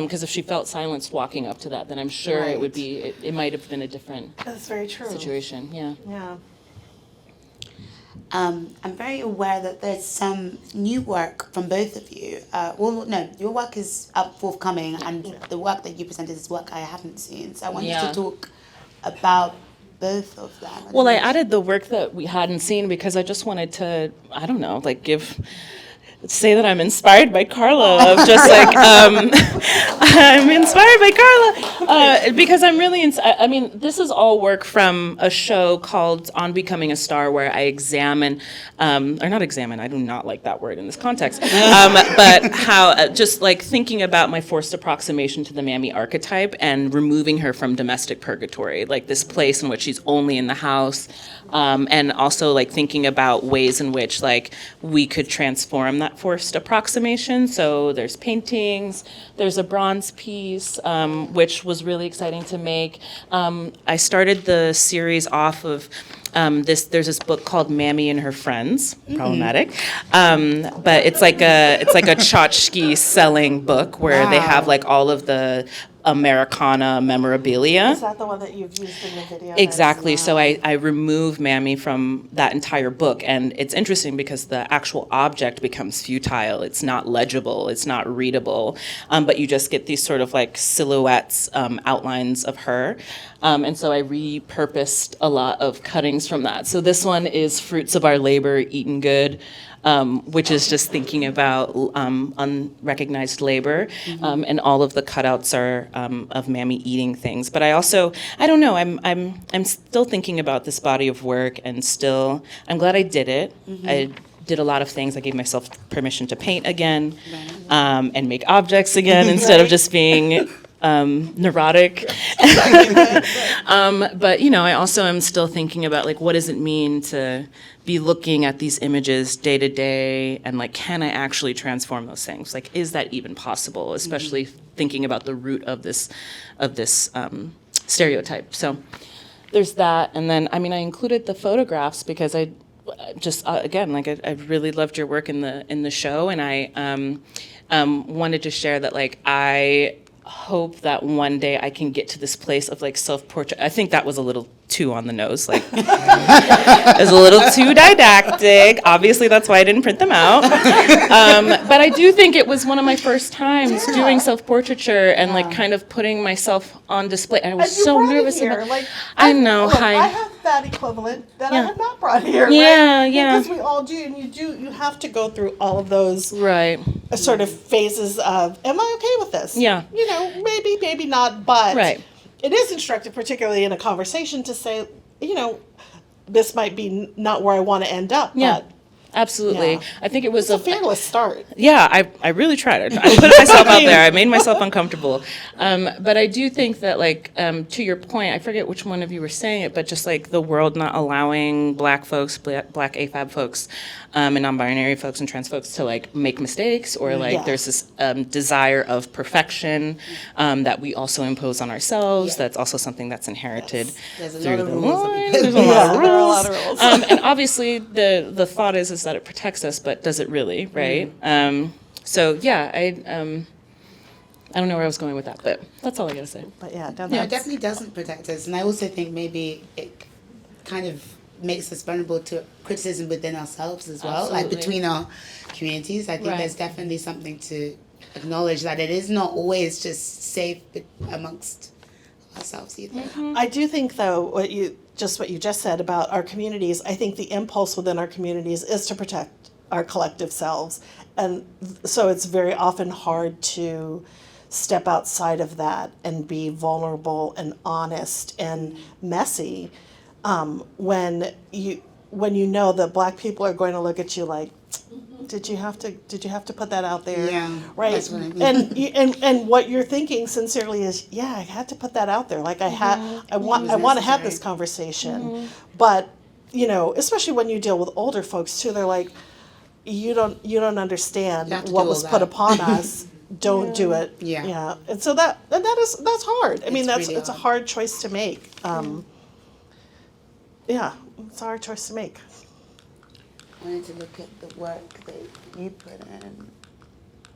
Because if she felt silenced walking up to that, then I'm sure it would be. It might have been a different. That's very true. Situation, yeah. Yeah. I'm very aware that there's some new work from both of you. Your work is forthcoming, and the work that you presented is work I haven't seen. So I wanted to talk about both of them. Well, I added the work that we hadn't seen because I just wanted to, I don't know, like give say that I'm inspired by Carla, of just like, I'm inspired by Carla, because I'm really, I mean, this is all work from a show called On Becoming a Star, where I examine, or not examine, I do not like that word in this context, but how, just like thinking about my forced approximation to the mammy archetype and removing her from domestic purgatory, like this place in which she's only in the house, and also like thinking about ways in which like we could transform that forced approximation. So there's paintings, there's a bronze piece, which was really exciting to make. I started the series off of there's this book called Mammy and Her Friends, problematic, but it's like a tchotchke selling book where they have like all of the Americana memorabilia. Is that the one that you've used in the video? Exactly. So I remove Mammy from that entire book, and it's interesting because the actual object becomes futile. It's not legible. It's not readable. But you just get these sort of like silhouettes, outlines of her. And so I repurposed a lot of cuttings from that. So this one is Fruits of Our Labor, Eaten Good, which is just thinking about unrecognized labor, and all of the cutouts are of Mammy eating things. But I also, I don't know, I'm still thinking about this body of work, and still, I'm glad I did it. I did a lot of things. I gave myself permission to paint again, and make objects again instead of just being neurotic. But, you know, I also am still thinking about, like, what does it mean to be looking at these images day to day, and, like, can I actually transform those things? Like, is that even possible? Especially thinking about the root of this stereotype. So there's that. And then, I mean, I included the photographs because I just, again, like, I really loved your work in the show, and I wanted to share that, like, I hope that one day I can get to this place of like self-portrait. I think that was a little too on the nose, like it was a little too didactic. Obviously, that's why I didn't print them out. But I do think it was one of my first times doing self-portraiture and like kind of putting myself on display. And I was so nervous about. Like, I know. I have that equivalent that I have not brought here. Yeah, right? yeah. Because we all do, and you have to go through all of those Right. sort of phases of, am I okay with this? Yeah. You know, maybe not, but Right. it is instructive, particularly in a conversation, to say, you know, this might be not where I want to end up. Yeah. But Absolutely. Yeah. I think it was it's a fearless start. Yeah, I really tried. I put myself out there. I made myself uncomfortable. But I do think that, like, to your point, I forget which one of you were saying it, but just like the world not allowing Black folks, Black AFAB folks, and non-binary folks and trans folks to like make mistakes, or like Yeah. there's this desire of perfection that we also impose on ourselves. Yeah. That's also something that's inherited There's a through lot of the rules that we line. put There's in a lot of Yeah, there are a rules. lot of rules. And obviously the thought is that it protects us, but does it really, right? So yeah, I don't know where I was going with that, but that's all I gotta say. But yeah, No, it definitely doesn't protect us. And I also think maybe it kind of makes us vulnerable to criticism within ourselves as well, like Absolutely. between our communities. I think Right. there's definitely something to acknowledge that it is not always just safe amongst ourselves either. I do think, though, what you just said about our communities, I think the impulse within our communities is to protect our collective selves. And so it's very often hard to step outside of that and be vulnerable and honest and messy, when you know that Black people are going to look at you like, did you have to put that out there? Yeah, Right. that's what I mean. And what you're thinking sincerely is, yeah, I had to put that out there. Like I want to have this necessary. conversation. But, you know, especially when you deal with older folks too, they're like, you don't understand You have to what do was all put that. upon us. Don't do it. Yeah. Yeah. And so that's hard. I mean, It's really it's a hard choice to make. Yeah, it's a hard choice to make. I wanted to look at the work that you put in. I'm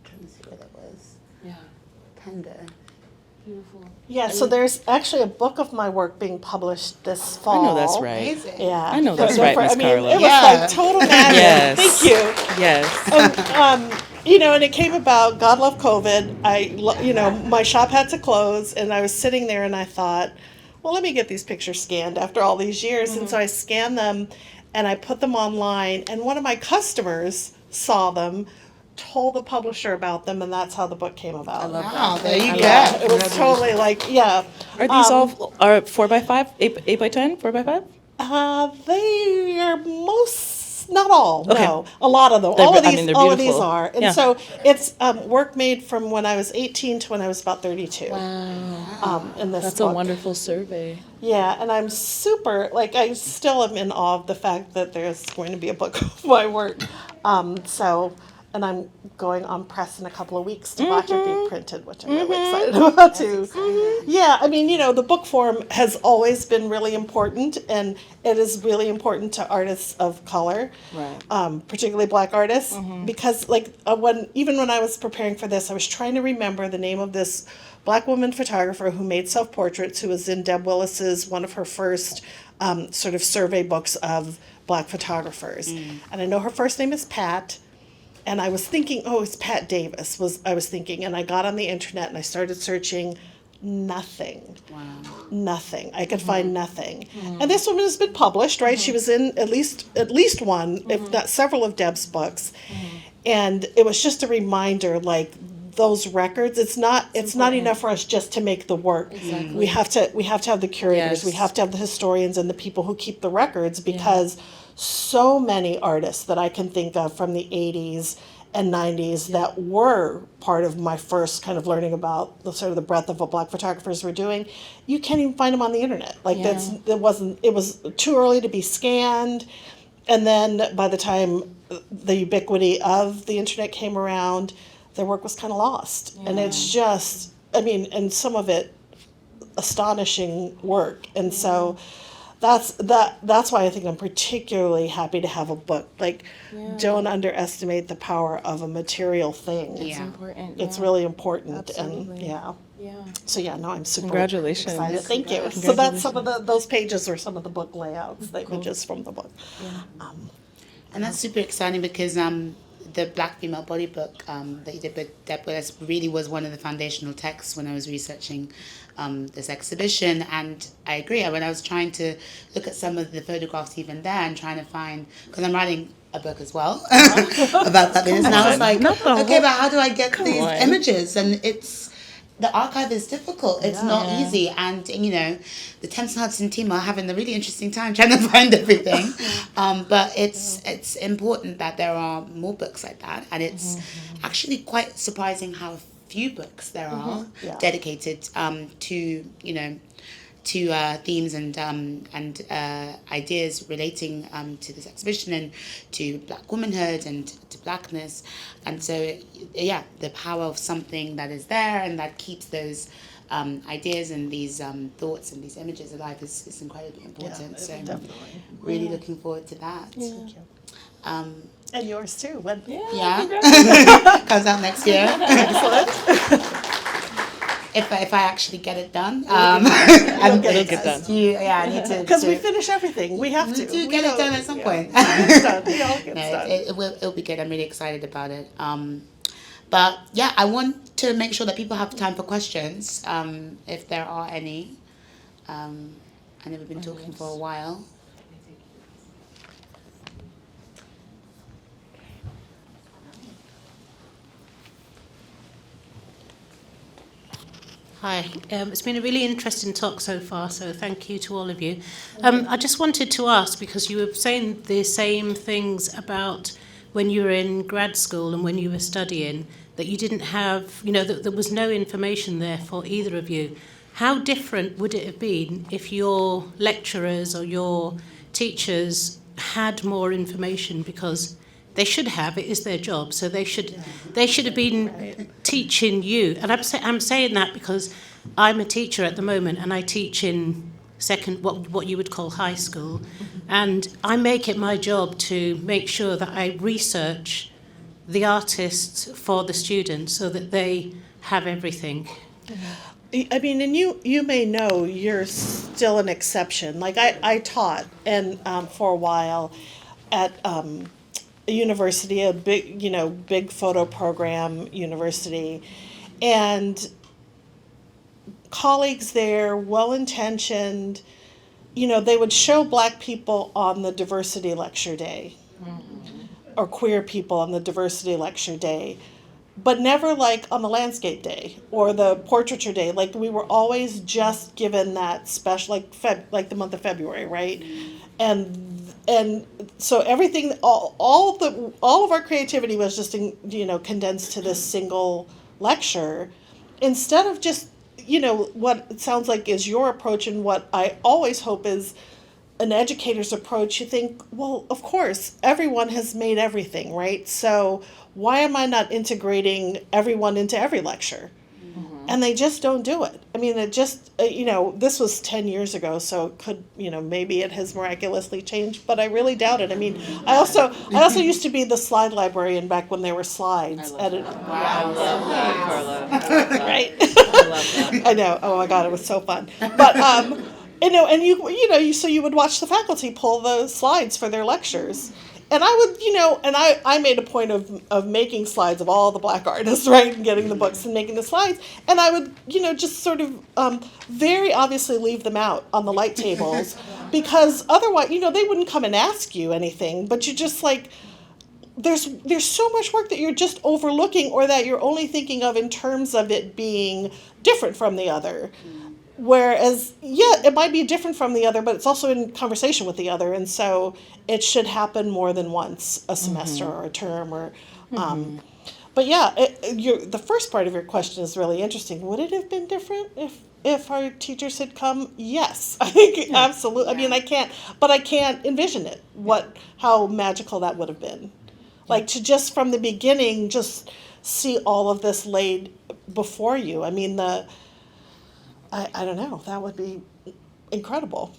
trying to see where that was. Yeah. Panda. Beautiful. Yeah, so there's actually a book of my work being published this I fall. know that's right. Amazing. Yeah. I know that's right, Miss I mean, Carla. it was Yeah. like total magic. Yes. Thank you. Yes. And, you know, and it came about, God love COVID. You know, my shop had to close, and I was sitting there and I thought, well, let me get these pictures scanned after all these years. And so I scanned them and I put them online, and one of my customers saw them, told the publisher about them, and that's how the book came about. I love Wow, that. there you Yeah, go. it was totally like, yeah. Are these all are 4x5, 8x10, 4x5? They are not all, Okay. no. A lot of them. They're- All of I these, mean, they're all of these beautiful. are. And Yeah. so it's work made from when I was 18 to when I was about 32. Wow. In this That's book. a wonderful survey. Yeah, and I'm super, like, I still am in awe of the fact that there's going to be a book of my work. And I'm going on press in a couple of weeks to watch it be printed, which I'm really excited about too. Yeah, I mean, the book form has always been really important, and it is really important to artists of color, Right. particularly Black artists, because when I was preparing for this, I was trying to remember the name of this Black woman photographer who made self-portraits, who was in Deb Willis's, one of her first sort of survey books of Black photographers. And I know her first name is Pat. And I was thinking, it's Pat Davis, I was thinking. And I got on the internet and I started searching. Nothing. Wow. Nothing. I could find nothing. And this woman has been published, right? She was in at least one, if not several of Deb's books. And it was just a reminder, like, those records, it's not enough for us just to make the work. Exactly. We have to have the curators, Yes. we have to have the historians and the people who keep the records, because so many artists that I can think of from the 80s and 90s that were part of my first kind of learning about the sort of the breadth of what Black photographers were doing, you can't even find them on the internet. Like Yeah. it was too early to be scanned. And then by the time the ubiquity of the internet came around, their work was kind of lost. And it's just, and some of it astonishing work. And so that's why I think I'm particularly happy to have a book. Like, don't underestimate the power of a material thing. Yeah. Important. It's really important. Absolutely. And Yeah. So no, I'm super Congratulations. excited. Thank you. So that's some of those pages are some of the book layouts, the images from the book. And that's super exciting because the Black Female Body book that you did with Deb Willis really was one of the foundational texts when I was researching this exhibition. And I agree, when I was trying to look at some of the photographs even there and trying to find, because I'm writing a book as well about that business, and I was like, okay, but how do I get these images? And the archive is difficult. It's not easy. And, the Thames and Hudson team are having a really interesting time trying to find everything. But it's important that there are more books like that. And it's actually quite surprising how few books there are dedicated to, to themes and ideas relating to this exhibition and to Black womanhood and to Blackness. And so, the power of something that is there and that keeps those ideas and these thoughts and these images alive is incredibly important. So Definitely. really looking forward to that. Thank you. And yours too. Comes out next year. Excellent. If I actually get it done, You'll get it done. I need to. Because we finish everything. We have to. We do get it done at some point. It's done. It all gets No, done. it'll be good. I'm really excited about it. But I want to make sure that people have time for questions, if there are any. I know we've been talking for a while. Hi, it's been a really interesting talk so far, so thank you to all of you. I just wanted to ask, because you were saying the same things about when you were in grad school and when you were studying, that you didn't have, that there was no information there for either of you. How different would it have been if your lecturers or your teachers had more information? Because they should have, it is their job, so they should have been teaching you. And I'm saying that because I'm a teacher at the moment, and I teach in what you would call high school, and I make it my job to make sure that I research the artists for the students so that they have everything. I mean, and you may know you're still an exception. Like I taught and for a while at a university, a big photo program university, and colleagues there, well-intentioned, they would show Black people on the diversity lecture day. or queer people on the diversity lecture day, but never like on the landscape day or the portraiture day. Like we were always just given that special, like the month of February, right? And so everything, all of our creativity was just condensed to this single lecture, instead of just what it sounds like is your approach, and what I always hope is an educator's approach. You think, well, of course, everyone has made everything, right? So why am I not integrating everyone into every lecture? Mm-hmm. And they just don't do it. I mean, it just, this was 10 years ago, so it could, maybe it has miraculously changed, but I really doubt it. I mean, I also used to be the slide librarian back when there were slides. I love that, Carla. Right? I love that. I know. Oh my God, it was so fun. But, and you would watch the faculty pull the slides for their lectures. And I would, and I made a point of making slides of all the Black artists, right, and getting the books and making the slides. And I would, just sort of very obviously leave them out on the light tables, because otherwise, they wouldn't come and ask you anything, but you just like, there's so much work that you're just overlooking, or that you're only thinking of in terms of it being different from the other. Whereas, it might be different from the other, but it's also in conversation with the other, and so it should happen more than once a semester or a term, or. But the first part of your question is really interesting. Would it have been different if our teachers had come? Yes, I think absolutely. I mean, I can't envision it. How magical that would have been, like to just from the beginning just see all of this laid before you. I mean I don't know. That would be incredible.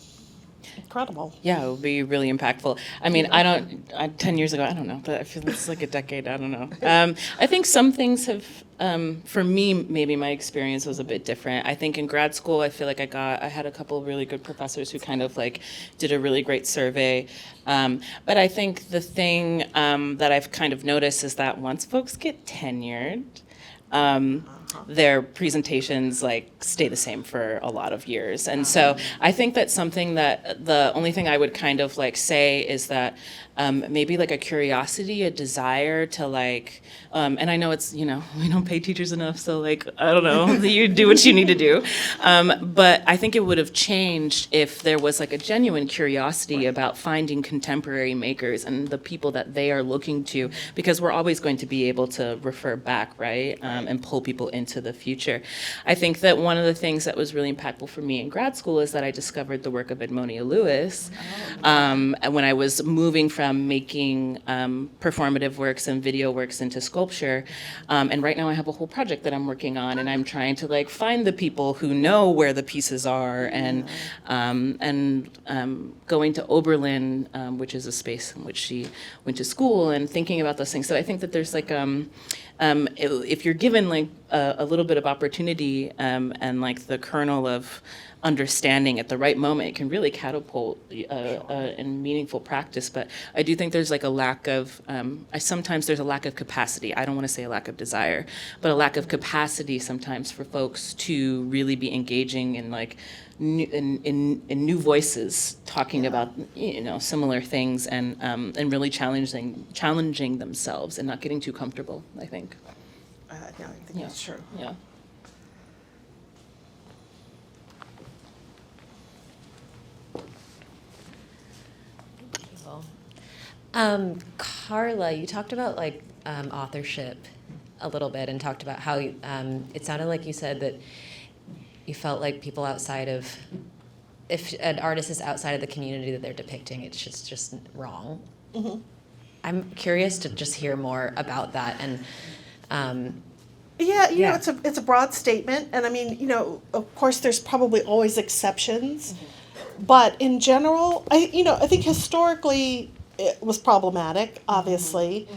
Incredible. Yeah, it would be really impactful. I mean, 10 years ago, I don't know, but I feel it's like a decade, I don't know. I think some things have, for me, maybe my experience was a bit different. I think in grad school, I feel like I had a couple of really good professors who kind of like did a really great survey. But I think the thing that I've kind of noticed is that once folks get tenured, their presentations like stay the same for a lot of years. And so I think that's something that the only thing I would kind of like say is that maybe like a curiosity, a desire to like, and I know it's, we don't pay teachers enough, so like, I don't know, you do what you need to do. But I think it would have changed if there was like a genuine curiosity about finding contemporary makers and the people that they are looking to, because we're always going to be able to refer back, right? And pull people into the future. I think that one of the things that was really impactful for me in grad school is that I discovered the work of Edmonia Lewis when I was moving from making performative works and video works into sculpture. And right now I have a whole project that I'm working on, and I'm trying to like find the people who know where the pieces are, and going to Oberlin, which is a space in which she went to school, and thinking about those things. So I think that there's like, if you're given like a little bit of opportunity and like the kernel of understanding at the right moment, it can really catapult in meaningful practice. But I do think there's like a lack of, sometimes there's a lack of capacity. I don't want to say a lack of desire, but a lack of capacity sometimes for folks to really be engaging in like in new voices, talking about similar things, and really challenging themselves and not getting too comfortable, I think. I think that's true. Yeah. Carla, you talked about like authorship a little bit, and talked about how it sounded like you said that you felt like people outside of, if an artist is outside of the community that they're depicting, it's just wrong. Mm-hmm. I'm curious to just hear more about that. And it's a broad statement, and I mean, of course, there's probably always exceptions, but in general, I think historically it was problematic, obviously.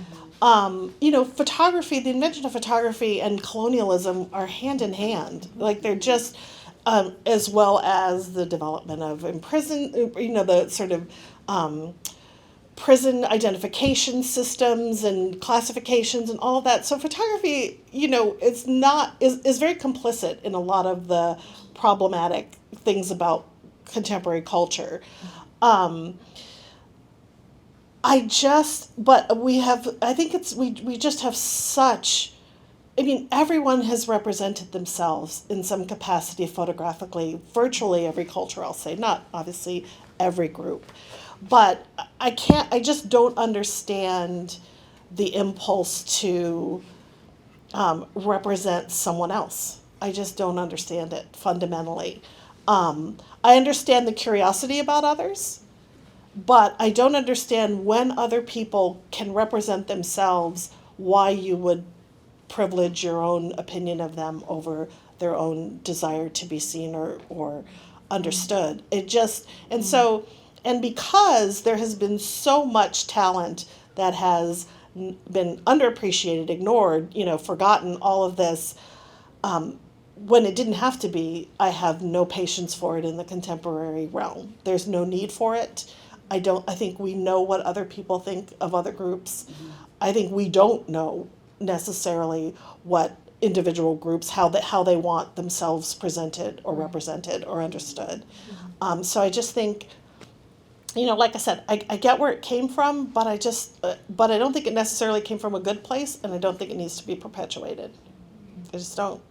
Photography, the invention of photography and colonialism are hand in hand. Like they're just, as well as the development of the sort of prison identification systems and classifications and all of that. So photography, is very complicit in a lot of the problematic things about contemporary culture. but I think we just have such, I mean, everyone has represented themselves in some capacity photographically, virtually every culture, I'll say, not obviously every group. But I just don't understand the impulse to represent someone else. I just don't understand it fundamentally. I understand the curiosity about others, but I don't understand when other people can represent themselves, why you would privilege your own opinion of them over their own desire to be seen or understood. It just, and because there has been so much talent that has been underappreciated, ignored, forgotten, all of this, when it didn't have to be, I have no patience for it in the contemporary realm. There's no need for it. I think we know what other people think of other groups. I think we don't know necessarily what individual groups, how they want themselves presented or represented or understood. So I just think, like I said, I get where it came from, but I don't think it necessarily came from a good place, and I don't think it needs to be perpetuated. I just don't.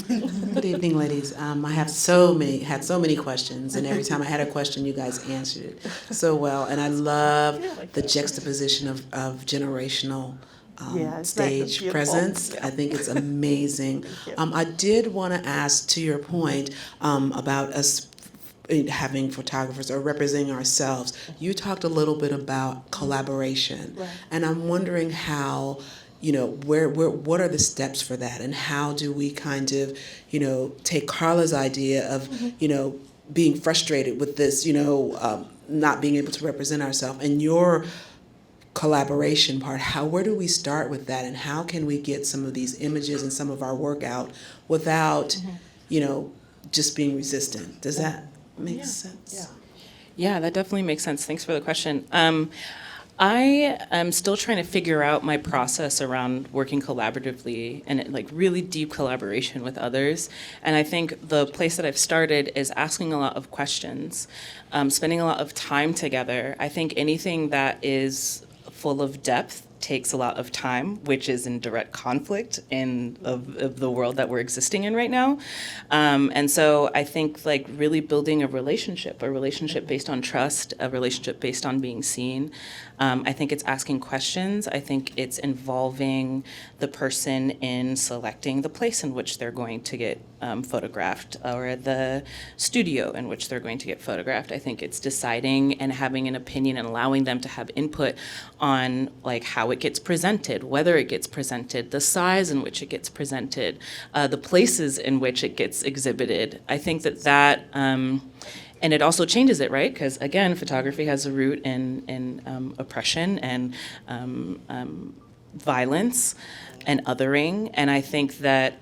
Good evening, ladies. I had so many questions, and every time I had a question, you guys answered it so well. And I love the juxtaposition of generational stage presence. Yeah. I think it's amazing. I did want to ask, to your point, about us having photographers or representing ourselves. You talked a little bit about collaboration, right. And I'm wondering how, what are the steps for that, and how do we kind of, take Carla's idea of, being frustrated with this, not being able to represent ourselves, and your collaboration part, where do we start with that, and how can we get some of these images and some of our work out without, just being resistant? Does that make sense? Yeah, that definitely makes sense. Thanks for the question. I am still trying to figure out my process around working collaboratively and like really deep collaboration with others. And I think the place that I've started is asking a lot of questions, spending a lot of time together. I think anything that is full of depth takes a lot of time, which is in direct conflict of the world that we're existing in right now. And so I think like really building a relationship based on trust, a relationship based on being seen. I think it's asking questions. I think it's involving the person in selecting the place in which they're going to get photographed, or the studio in which they're going to get photographed. I think it's deciding and having an opinion and allowing them to have input on like how it gets presented, whether it gets presented, the size in which it gets presented, the places in which it gets exhibited. I think that and it also changes it, right? Because again, photography has a root in oppression and violence and othering. And I think that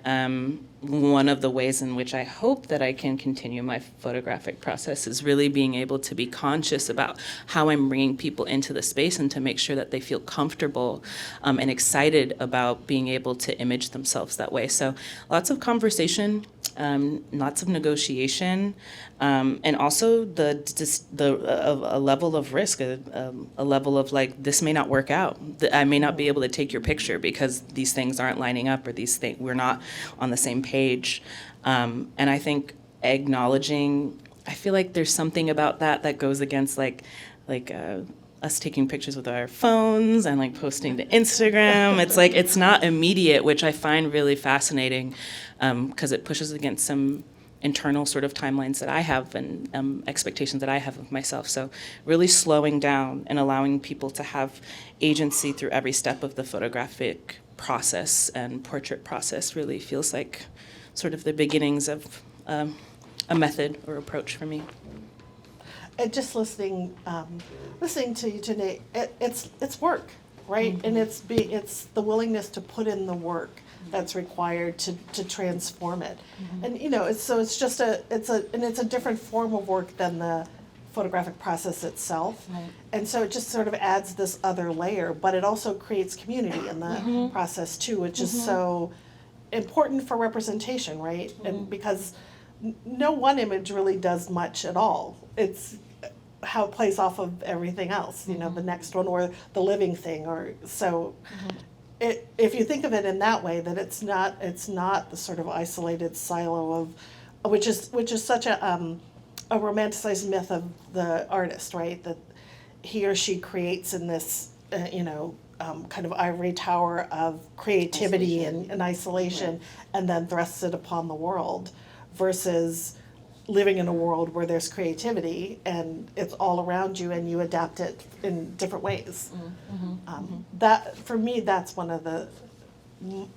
one of the ways in which I hope that I can continue my photographic process is really being able to be conscious about how I'm bringing people into the space and to make sure that they feel comfortable and excited about being able to image themselves that way. So lots of conversation, lots of negotiation, and also a level of risk, a level of like, this may not work out. I may not be able to take your picture because these things aren't lining up, or we're not on the same page. And I think acknowledging, I feel like there's something about that goes against like us taking pictures with our phones and like posting to Instagram. It's like, it's not immediate, which I find really fascinating, because it pushes against some internal sort of timelines that I have and expectations that I have of myself. So really slowing down and allowing people to have agency through every step of the photographic process and portrait process really feels like sort of the beginnings of a method or approach for me. And just listening to you today, it's work, right? Mm-hmm. And it's the willingness to put in the work that's required to transform it. Mm-hmm. And it's a different form of work than the photographic process itself. Right. And so it just sort of adds this other layer, but it also creates community in the process too, which is so important for representation, right? And because no one image really does much at all. it's how it plays off of everything else, you know, the next one or the living thing, or so. If you think of it in that way, that it's not the sort of isolated silo of, which is such a romanticized myth of the artist, right? That he or she creates in this, kind of ivory tower of creativity and isolation, and then thrusts it upon the world, versus living in a world where there's creativity and it's all around you and you adapt it in different ways. That, for me, that's one of the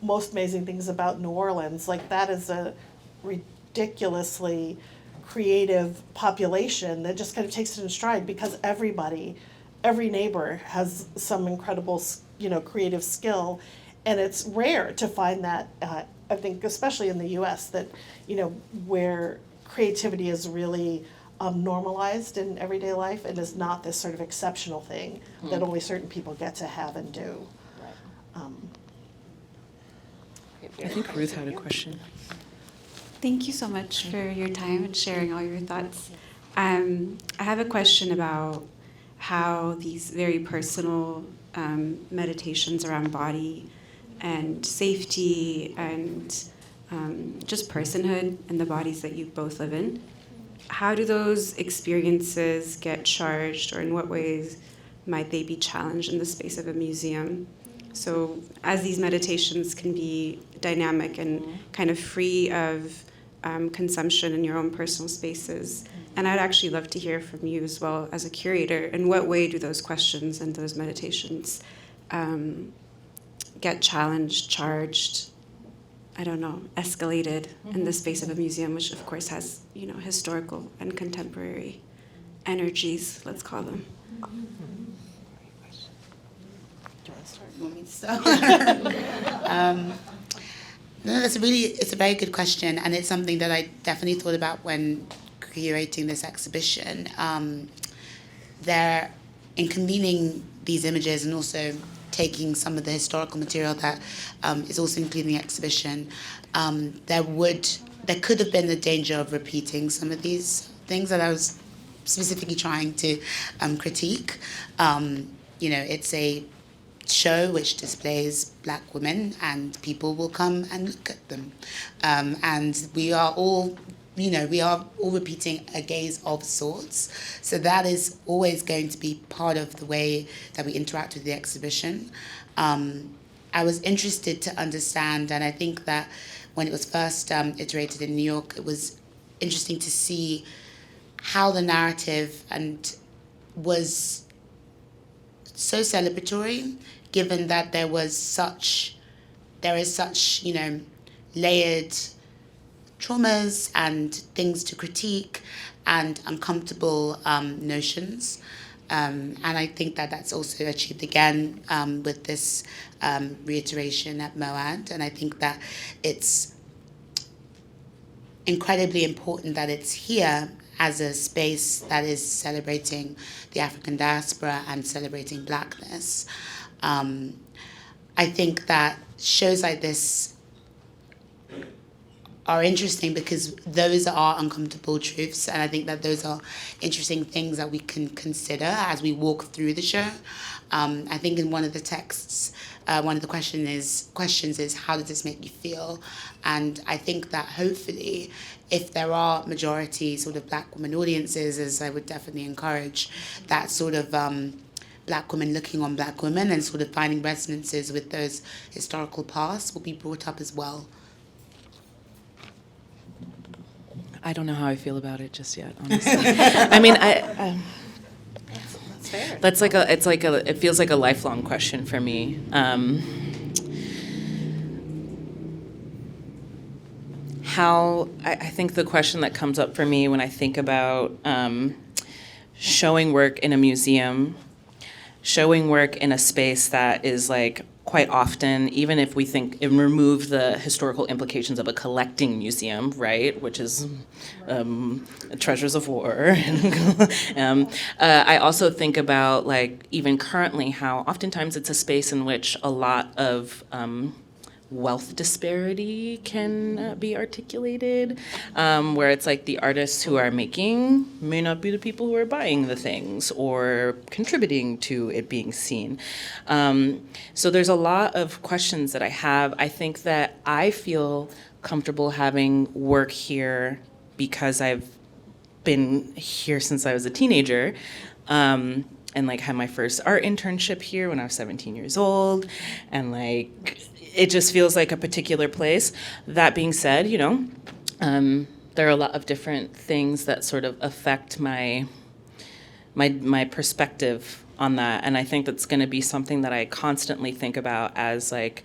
most amazing things about New Orleans. Like, that is a ridiculously creative population that just kind of takes it in stride, because every neighbor has some incredible, creative skill, and it's rare to find that. I think, especially in the U.S., that where creativity is really normalized in everyday life and is not this sort of exceptional thing that only certain people get to have and do. I think Ruth had a question. Thank you so much for your time and sharing all your thoughts. I have a question about how these very personal meditations around body and safety and just personhood and the bodies that you both live in, how do those experiences get charged, or in what ways might they be challenged in the space of a museum? So as these meditations can be dynamic and kind of free of consumption in your own personal spaces, and I'd actually love to hear from you as well as a curator, in what way do those questions and those meditations get challenged, charged, I don't know, escalated in the space of a museum, which of course has, historical and contemporary energies, let's call them. Do you want me to start? No, it's a very good question, and it's something that I definitely thought about when curating this exhibition. In convening these images and also taking some of the historical material that is also included in the exhibition, there could have been the danger of repeating some of these things that I was specifically trying to critique. It's a show which displays Black women, and people will come and look at them, and we are all repeating a gaze of sorts. So that is always going to be part of the way that we interact with the exhibition. I was interested to understand, and I think that when it was first iterated in New York, it was interesting to see how the narrative was so celebratory, given that there is such layered traumas and things to critique and uncomfortable notions. And I think that that's also achieved again with this reiteration at MOAD. And I think that it's incredibly important that it's here as a space that is celebrating the African diaspora and celebrating Blackness. I think that shows like this are interesting because those are uncomfortable truths, and I think that those are interesting things that we can consider as we walk through the show. I think in one of the texts, one of the questions is how does this make you feel? And I think that hopefully, if there are majority sort of Black women audiences, as I would definitely encourage, that sort of Black women looking on Black women and sort of finding resonances with those historical pasts will be brought up as well. I don't know how I feel about it just yet, honestly. I mean, That's fair. it feels like a lifelong question for me. I think the question that comes up for me when I think about showing work in a museum, showing work in a space that is like quite often, even if we think and remove the historical implications of a collecting museum, right, which is treasures of war. I also think about, like, even currently, how oftentimes it's a space in which a lot of wealth disparity can be articulated, where it's like the artists who are making may not be the people who are buying the things or contributing to it being seen. So there's a lot of questions that I have. I think that I feel comfortable having work here because I've been here since I was a teenager. And like had my first art internship here when I was 17 years old, and like it just feels like a particular place. That being said, you know, there are a lot of different things that sort of affect my perspective on that, and I think that's going to be something that I constantly think about as like,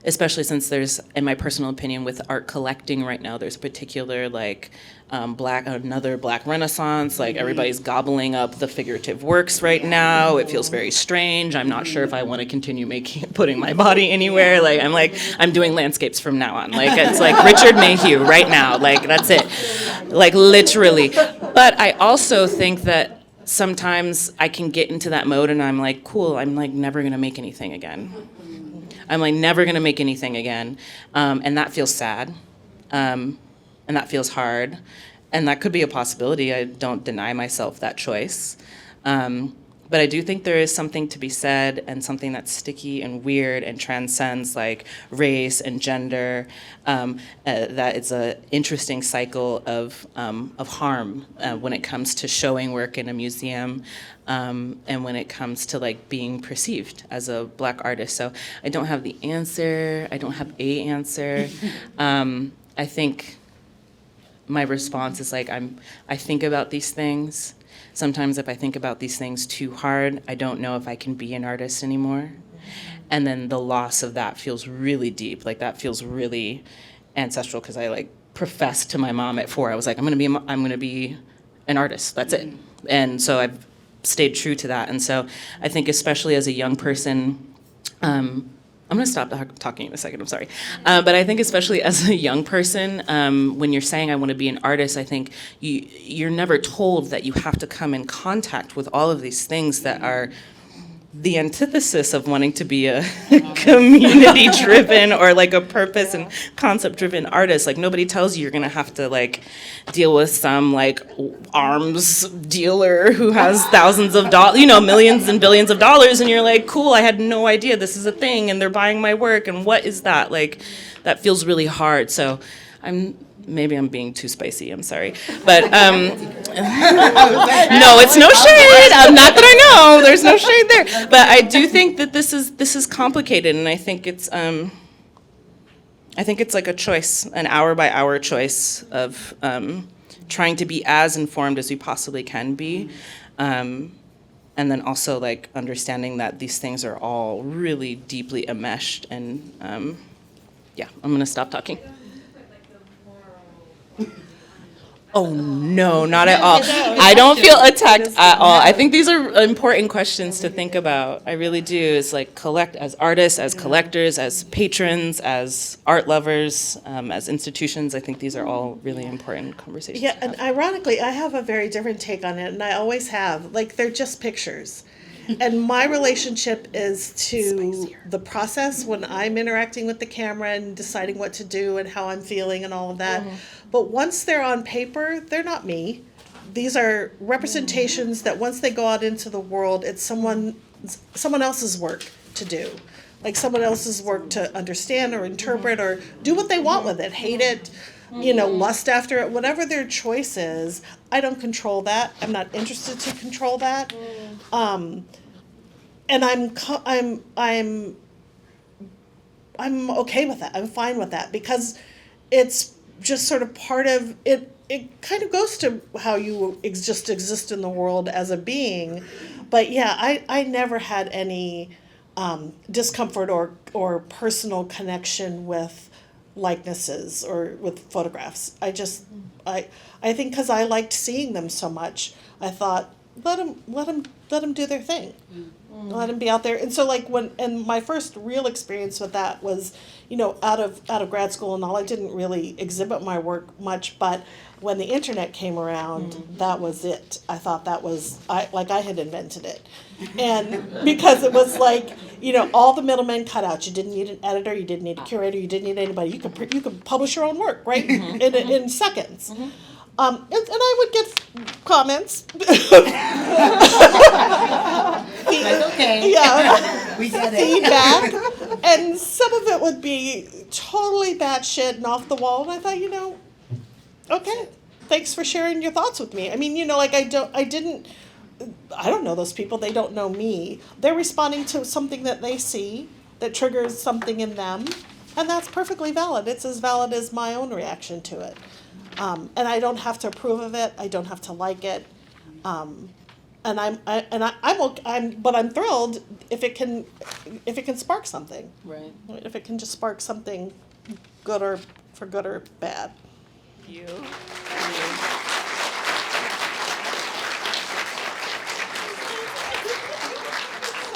especially since there's, in my personal opinion, with art collecting right now, there's a particular like another Black Renaissance, like everybody's gobbling up the figurative works right now. It feels very strange. I'm not sure if I want to continue putting my body anywhere. Like I'm doing landscapes from now on. Like it's like Richard Mayhew right now. Like that's it. Like literally. But I also think that sometimes I can get into that mode and I'm like, cool, I'm like never gonna make anything again. I'm like never gonna make anything again. And that feels sad. And that feels hard. And that could be a possibility. I don't deny myself that choice. But I do think there is something to be said, and something that's sticky and weird and transcends like race and gender, that it's an interesting cycle of harm when it comes to showing work in a museum, and when it comes to like being perceived as a Black artist. So I don't have the answer. I don't have a answer. I think my response is like I think about these things. Sometimes if I think about these things too hard, I don't know if I can be an artist anymore. And then the loss of that feels really deep. Like that feels really ancestral, because I like professed to my mom at 4. I was like, I'm gonna be an artist. That's it. And so I've stayed true to that. And so I think especially as a young person, I'm going to stop talking in a second, I'm sorry. But I think especially as a young person, when you're saying I want to be an artist, I think you're never told that you have to come in contact with all of these things that are the antithesis of wanting to be a community-driven or like a purpose and concept-driven artist. Like nobody tells you you're gonna have to like deal with some like arms dealer who has thousands of dollars, you know, millions and billions of dollars, and you're like, cool, I had no idea this is a thing, and they're buying my work, and what is that? Like, that feels really hard. So maybe I'm being too spicy, I'm sorry. But, no, it's no shade. Not that I know, there's no shade there. But I do think that this is complicated, and I think it's like a choice, an hour by hour choice of trying to be as informed as we possibly can be. And then also like understanding that these things are all really deeply enmeshed, and yeah, I'm gonna stop talking. Oh, no, not at all. I don't feel attacked at all. I think these are important questions to think about. I really do. It's like collect as artists, as collectors, as patrons, as art lovers, as institutions. I think these are all really important conversations. Yeah, and ironically, I have a very different take on it, and I always have. Like, they're just pictures. And my relationship is to the process when I'm interacting with the camera and deciding what to do and how I'm feeling and all of that. Mm-hmm. But once they're on paper, they're not me. These are representations that once they go out into the world, it's someone else's work to do. Like someone else's work to understand or interpret or do what they want with it, hate it, lust after it, whatever their choice is. I don't control that. I'm not interested to control that. And I'm okay with that. I'm fine with that because it's just sort of part of it. It kind of goes to how you just exist in the world as a being. But yeah, I never had any discomfort or personal connection with likenesses or with photographs. I think because I liked seeing them so much, I thought let them do their thing. Let him be out there. And so like and my first real experience with that was, out of grad school and all, I didn't really exhibit my work much, but when the internet came around, that was it. I thought that was, I had invented it. And because it was like, all the middlemen cut out. You didn't need an editor, you didn't need a curator, you didn't need anybody. You could publish your own work, right? In seconds. And I would get comments. Okay. Yeah. We get it. Feedback. And some of it would be totally batshit and off the wall. And I thought, okay, thanks for sharing your thoughts with me. I mean, I don't know those people. They don't know me. They're responding to something that they see that triggers something in them. And that's perfectly valid. It's as valid as my own reaction to it. And I don't have to approve of it. I don't have to like it. And I'm thrilled if it can spark something. Right. If it can just spark something good or bad. You.